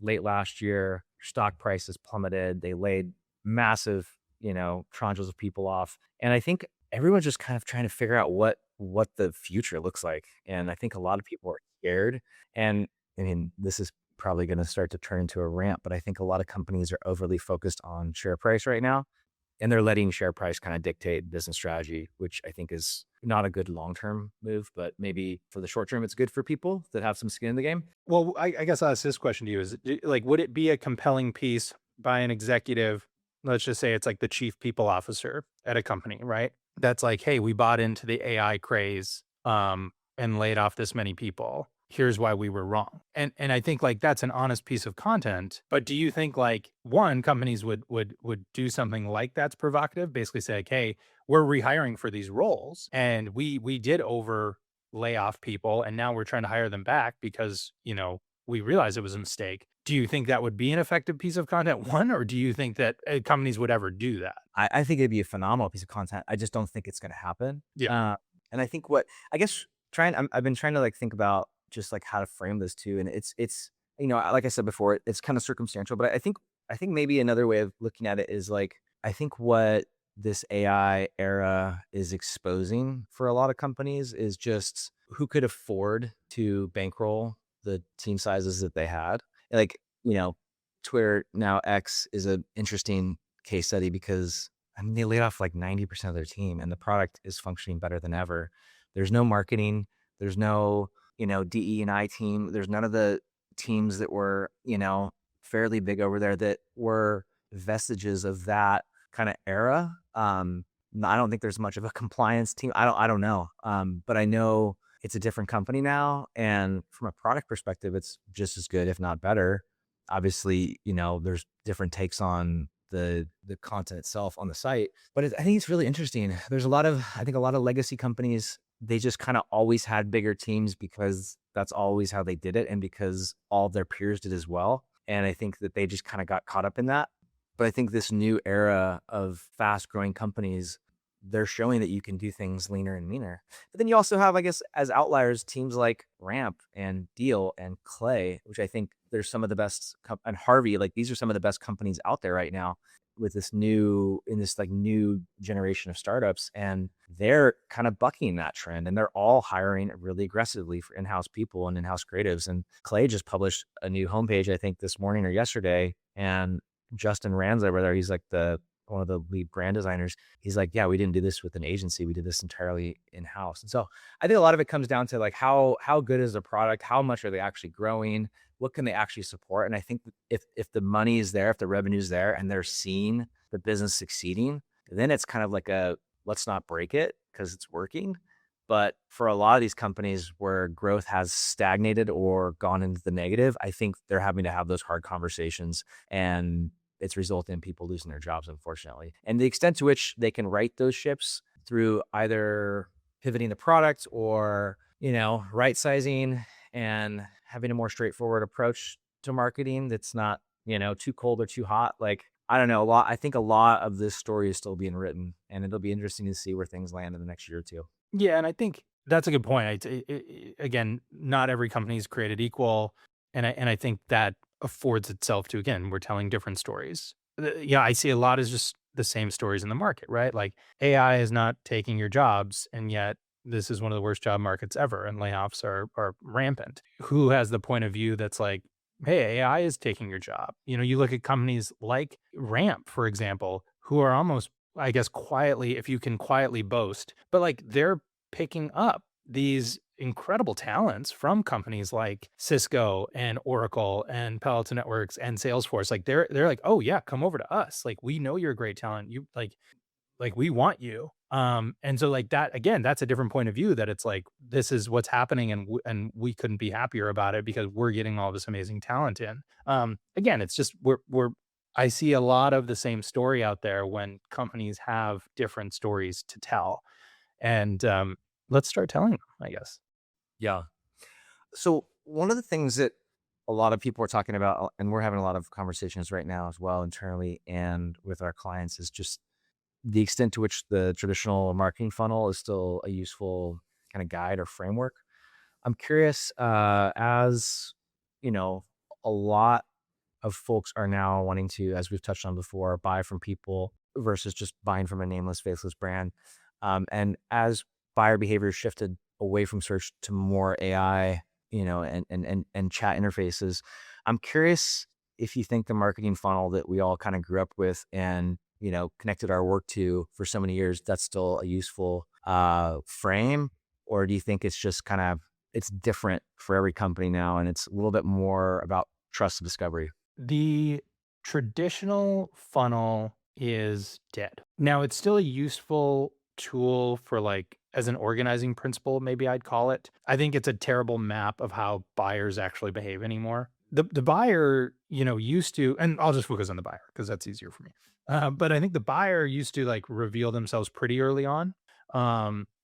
late last year. Stock prices plummeted. They laid massive, tranches of people off. And I think everyone's just kind of trying to figure out what the future looks like. And I think a lot of people are scared. And I mean, this is probably going to start to turn into a rant, but I think a lot of companies are overly focused on share price right now, and they're letting share price kind of dictate business strategy, which I think is not a good long-term move, but maybe for the short term, it's good for people that have some skin in the game. Well, I guess I'll ask this question to you is like, would it be a compelling piece by an executive? Let's just say it's like the chief people officer at a company, right? That's like, hey, we bought into the AI craze, and laid off this many people. Here's why we were wrong. And I think like that's an honest piece of content. But do you think like one, companies would do something like that's provocative? Basically say, like, hey, we're rehiring for these roles and we did over lay off people and now we're trying to hire them back because, we realized it was a mistake. Do you think that would be an effective piece of content, one, or do you think that companies would ever do that? I think it'd be a phenomenal piece of content. I just don't think it's going to happen. Yeah. And I think I guess I've been trying to like think about just like how to frame this too. And it's, like I said before, it's kind of circumstantial, but I think maybe another way of looking at it is like, I think what this AI era is exposing for a lot of companies is just who could afford to bankroll the team sizes that they had. Like, Twitter, now X, is an interesting case study because I mean they laid off like 90% of their team and the product is functioning better than ever. There's no marketing, there's no, DE and I team. There's none of the teams that were, fairly big over there that were vestiges of that kind of era. I don't think there's much of a compliance team. I don't know. But I know it's a different company now. And from a product perspective, it's just as good, if not better. Obviously, there's different takes on the content itself on the site, but I think it's really interesting. There's I think a lot of legacy companies, they just kind of always had bigger teams because that's always how they did it. And because all of their peers did as well. And I think that they just kind of got caught up in that. But I think this new era of fast growing companies, they're showing that you can do things leaner and meaner. But then you also have, I guess, as outliers, teams like Ramp and Deal and Clay, which I think there's some of the best, and Harvey, like these are some of the best companies out there right now with this new generation of startups. And they're kind of bucking that trend, and they're all hiring really aggressively for in-house people and in-house creatives. And Clay just published a new homepage, I think this morning or yesterday. And Justin Ranza over there, he's like one of the lead brand designers. He's like, yeah, we didn't do this with an agency. We did this entirely in-house. And so I think a lot of it comes down to like, how good is the product? How much are they actually growing? What can they actually support? And I think if the money is there, if the revenue is there and they're seeing the business succeeding, then it's kind of like let's not break it because it's working. But for a lot of these companies where growth has stagnated or gone into the negative, I think they're having to have those hard conversations, and it's resulted in people losing their jobs, unfortunately. And the extent to which they can right those ships through either pivoting the product or, right sizing and having a more straightforward approach to marketing that's not, too cold or too hot. Like, I don't know, I think a lot of this story is still being written, and it'll be interesting to see where things land in the next year or two. Yeah, and I think that's a good point. Again, not every company is created equal, and I think that affords itself to, again, we're telling different stories. Yeah, I see a lot as just the same stories in the market, right? Like AI is not taking your jobs, and yet this is one of the worst job markets ever, and layoffs are rampant. Who has the point of view that's like, hey, AI is taking your job? You look at companies like Ramp, for example, who are almost, I guess, quietly, if you can quietly boast, but like they're picking up these incredible talents from companies like Cisco and Oracle and Palo Alto Networks and Salesforce. Like they're like, "Oh yeah, come over to us. Like we know you're a great talent. You like we want you." And so like that again, that's a different point of view that it's like this is what's happening and we couldn't be happier about it because we're getting all this amazing talent in. Again, it's just we're I see a lot of the same story out there when companies have different stories to tell. And let's start telling them, I guess. Yeah. So one of the things that a lot of people are talking about, and we're having a lot of conversations right now as well internally and with our clients, is just the extent to which the traditional marketing funnel is still a useful kind of guide or framework. I'm curious, as you know, a lot of folks are now wanting to, as we've touched on before, buy from people versus just buying from a nameless, faceless brand. And as buyer behavior shifted away from search to more AI, and chat interfaces, I'm curious if you think the marketing funnel that we all kind of grew up with and connected our work to for so many years, that's still a useful frame, or do you think it's just kind of it's different for every company now, and it's a little bit more about trust and discovery? The traditional funnel is dead. Now, it's still a useful tool for like as an organizing principle, maybe I'd call it. I think it's a terrible map of how buyers actually behave anymore. The buyer, used to, and I'll just focus on the buyer because that's easier for me. But I think the buyer used to like reveal themselves pretty early on.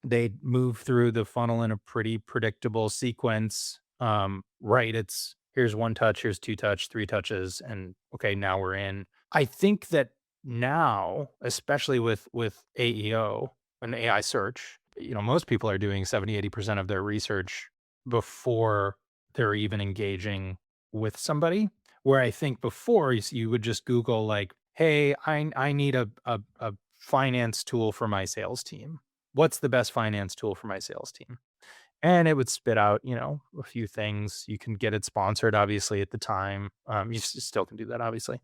They'd move through the funnel in a pretty predictable sequence. Right. It's here's one touch, here's two touch, three touches, and okay, now we're in. I think that now, especially with AEO and AI search, most people are doing 70-80% of their research before they're even engaging with somebody. Where I think before you would just Google like, "Hey, I need a finance tool for my sales team. What's the best finance tool for my sales team?" And it would spit out, a few things. You can get it sponsored, obviously, at the time. You still can do that, obviously.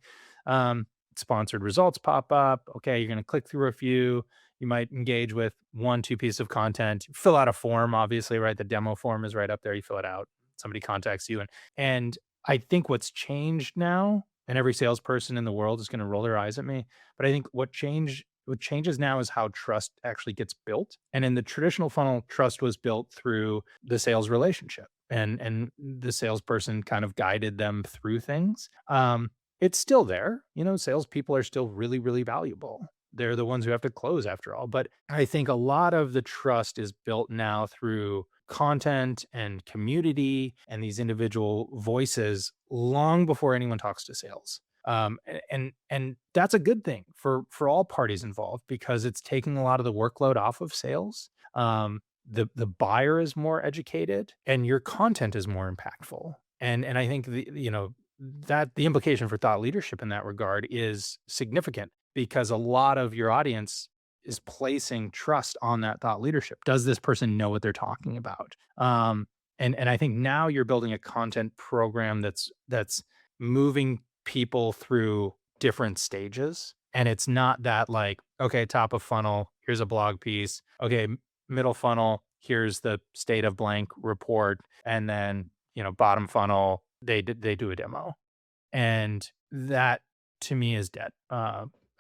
Sponsored results pop up. Okay, you're going to click through a few. You might engage with one, two pieces of content. Fill out a form, obviously, right? The demo form is right up there. You fill it out. Somebody contacts you, and I think what's changed now, and every salesperson in the world is going to roll their eyes at me, but I think what changes now is how trust actually gets built. And in the traditional funnel, trust was built through the sales relationship and the salesperson kind of guided them through things. It's still there. Salespeople are still really, really valuable. They're the ones who have to close after all. But I think a lot of the trust is built now through content and community and these individual voices long before anyone talks to sales. And that's a good thing for all parties involved because it's taking a lot of the workload off of sales. The buyer is more educated and your content is more impactful. And I think that the implication for thought leadership in that regard is significant because a lot of your audience is placing trust on that thought leadership. Does this person know what they're talking about? And I think now you're building a content program that's moving people through different stages. And it's not that like, okay, top of funnel, here's a blog piece. Okay, middle funnel, here's the state of blank report. And then, bottom funnel, they do a demo. And that to me is dead.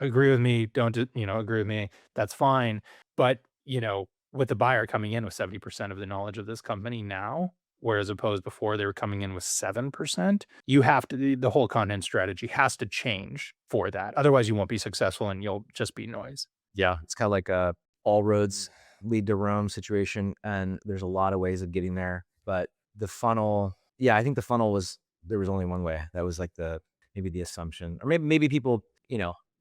Agree with me, don't agree with me, that's fine. But, with the buyer coming in with 70% of the knowledge of this company now, whereas opposed before they were coming in with 7%, you have to the whole content strategy has to change for that. Otherwise, you won't be successful and you'll just be noise. Yeah, it's kind of like a all roads lead to Rome situation, and there's a lot of ways of getting there. But the funnel, yeah, I think the funnel was there was only one way. That was like maybe the assumption, or maybe people,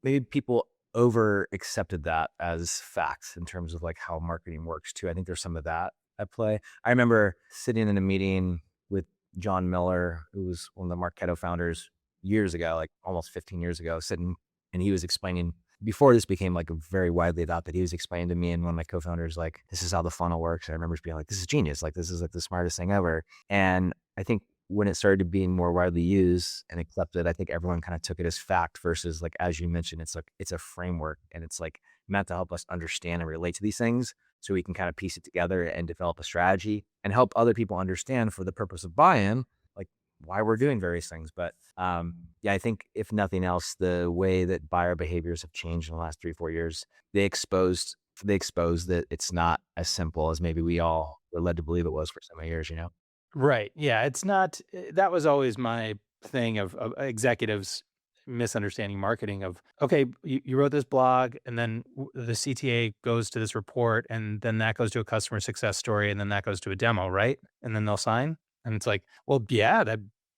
maybe people over accepted that as facts in terms of like how marketing works too. I think there's some of that at play. I remember sitting in a meeting with John Miller, who was one of the Marketo founders years ago, like almost 15 years ago, sitting and he was explaining before this became like a very widely adopted, he was explaining to me and one of my co-founders, like, this is how the funnel works. And I remember just being like, this is genius. Like, this is like the smartest thing ever. And I think when it started being more widely used and accepted, I think everyone kind of took it as fact versus like, as you mentioned, it's like, it's a framework and it's like meant to help us understand and relate to these things so we can kind of piece it together and develop a strategy and help other people understand for the purpose of buy-in, like why we're doing various things. But yeah, I think if nothing else, the way that buyer behaviors have changed in the last 3, 4 years, they exposed they exposed that it's not as simple as maybe we all were led to believe it was for so many years, you know? Right. Yeah, it's not that was always my thing of executives misunderstanding marketing of, okay, you wrote this blog and then the CTA goes to this report and then that goes to a customer success story and then that goes to a demo, right? And then they'll sign. And it's like, well, yeah,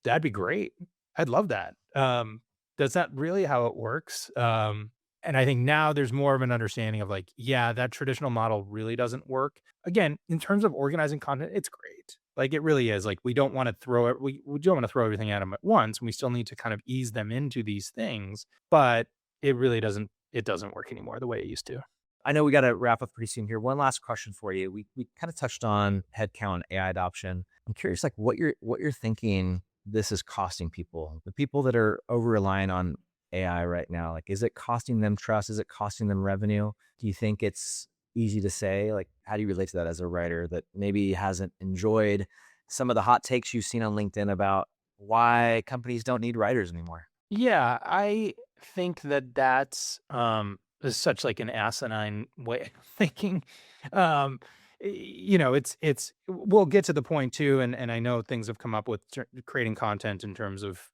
that'd be great. I'd love that. That's not really how it works. And I think now there's more of an understanding of like, yeah, that traditional model really doesn't work. Again, in terms of organizing content, it's great. Like it really is. Like we don't want to throw it. We don't want to throw everything at them at once. We still need to kind of ease them into these things, but it really doesn't. It doesn't work anymore the way it used to. I know we got to wrap up pretty soon here. One last question for you. We kind of touched on headcount and AI adoption. I'm curious, like what you're thinking this is costing people, the people that are over relying on AI right now. Like, is it costing them trust? Is it costing them revenue? Do you think it's easy to say? Like, how do you relate to that as a writer that maybe hasn't enjoyed some of the hot takes you've seen on LinkedIn about why companies don't need writers anymore? Yeah, I think that that's, is such like an asinine way of thinking. Um, it's we'll get to the point too, and I know things have come up with creating content in terms of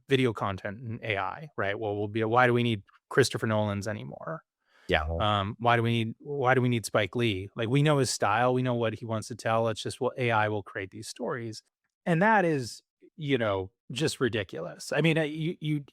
video content and AI, right? Well, we'll be why do we need Christopher Nolan's anymore? Yeah. Well, Why do we need Spike Lee? Like we know his style, we know what he wants to tell. It's just well, AI will create these stories, and that is, just ridiculous. I mean,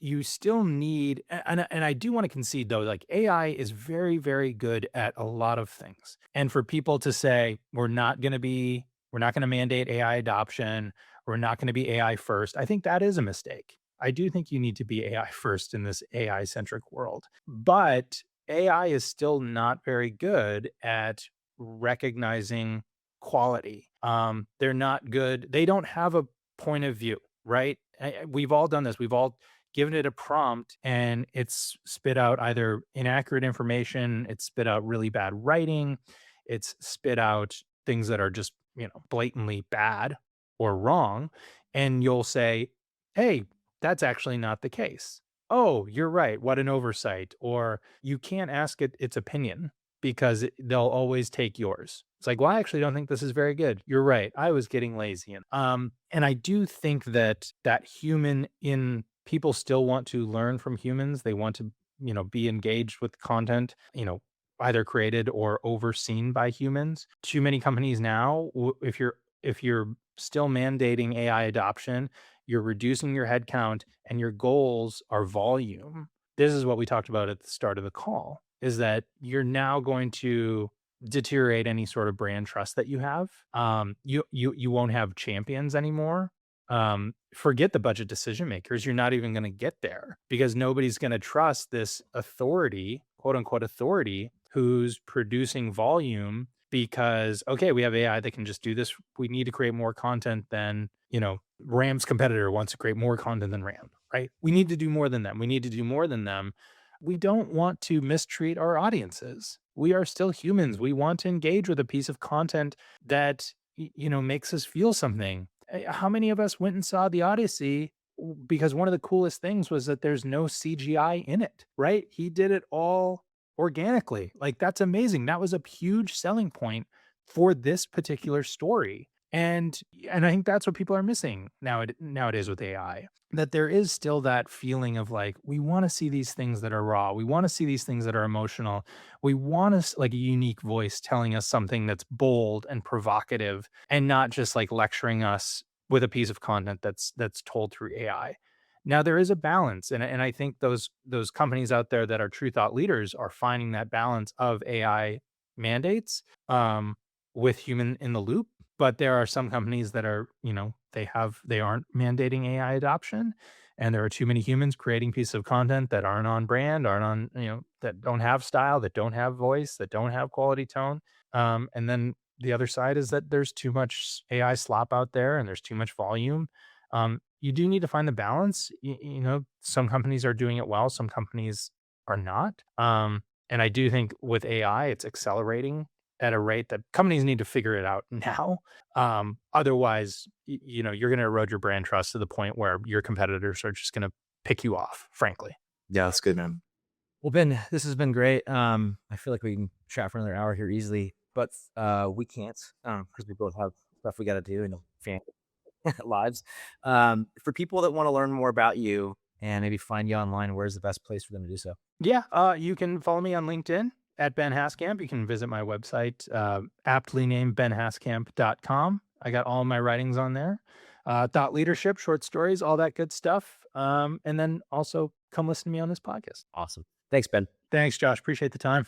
you still need, and I do want to concede though, like AI is very very good at a lot of things, and for people to say we're not going to mandate AI adoption, we're not going to be AI first, I think that is a mistake. I do think you need to be AI first in this AI centric world, but AI is still not very good at recognizing quality. They're not good. They don't have a point of view, right? We've all done this. We've all given it a prompt and it's spit out either inaccurate information, it's spit out really bad writing, it's spit out things that are just, blatantly bad or wrong. And you'll say, hey, that's actually not the case. Oh, you're right. What an oversight. Or you can't ask it its opinion because they'll always take yours. It's like, well, I actually don't think this is very good. You're right. I was getting lazy. And I do think that that human in people still want to learn from humans. They want to, be engaged with content, either created or overseen by humans. Too many companies now, if you're still mandating AI adoption, you're reducing your headcount and your goals are volume. This is what we talked about at the start of the call, is that you're now going to deteriorate any sort of brand trust that you have. You won't have champions anymore. Forget the budget decision makers. You're not even going to get there because nobody's going to trust this authority, quote unquote authority, who's producing volume because okay, we have AI that can just do this. We need to create more content than, Ram's competitor wants to create more content than Ram, right? We need to do more than them. We need to do more than them. We don't want to mistreat our audiences. We are still humans. We want to engage with a piece of content that makes us feel something. How many of us went and saw The Odyssey because one of the coolest things was that there's no CGI in it, right? He did it all organically. Like that's amazing. That was a huge selling point for this particular story. And I think that's what people are missing nowadays with AI. That there is still that feeling of like we want to see these things that are raw. We want to see these things that are emotional. We want us like a unique voice telling us something that's bold and provocative and not just like lecturing us with a piece of content that's told through AI. Now there is a balance, and I think those companies out there that are true thought leaders are finding that balance of AI mandates with human in the loop. But there are some companies that are, they aren't mandating AI adoption, and there are too many humans creating pieces of content that aren't on brand, aren't on, that don't have style, that don't have voice, that don't have quality tone. And then the other side is that there's too much AI slop out there, and there's too much volume. You do need to find the balance. Some companies are doing it well, some companies are not. And I do think with AI, it's accelerating at a rate that companies need to figure it out now. Otherwise, you're going to erode your brand trust to the point where your competitors are just going to pick you off, frankly. Yeah, that's good, man. Well, Ben, this has been great. I feel like we can chat for another hour here easily, but we can't because we both have stuff we got to do and family lives. For people that want to learn more about you and maybe find you online, where's the best place for them to do so? Yeah, you can follow me on LinkedIn at Ben Hasskamp. You can visit my website, aptly named benhasskamp.com. I got all my writings on there. Thought leadership, short stories, all that good stuff. And then also come listen to me on this podcast. Awesome. Thanks, Ben. Thanks, Josh. Appreciate the time.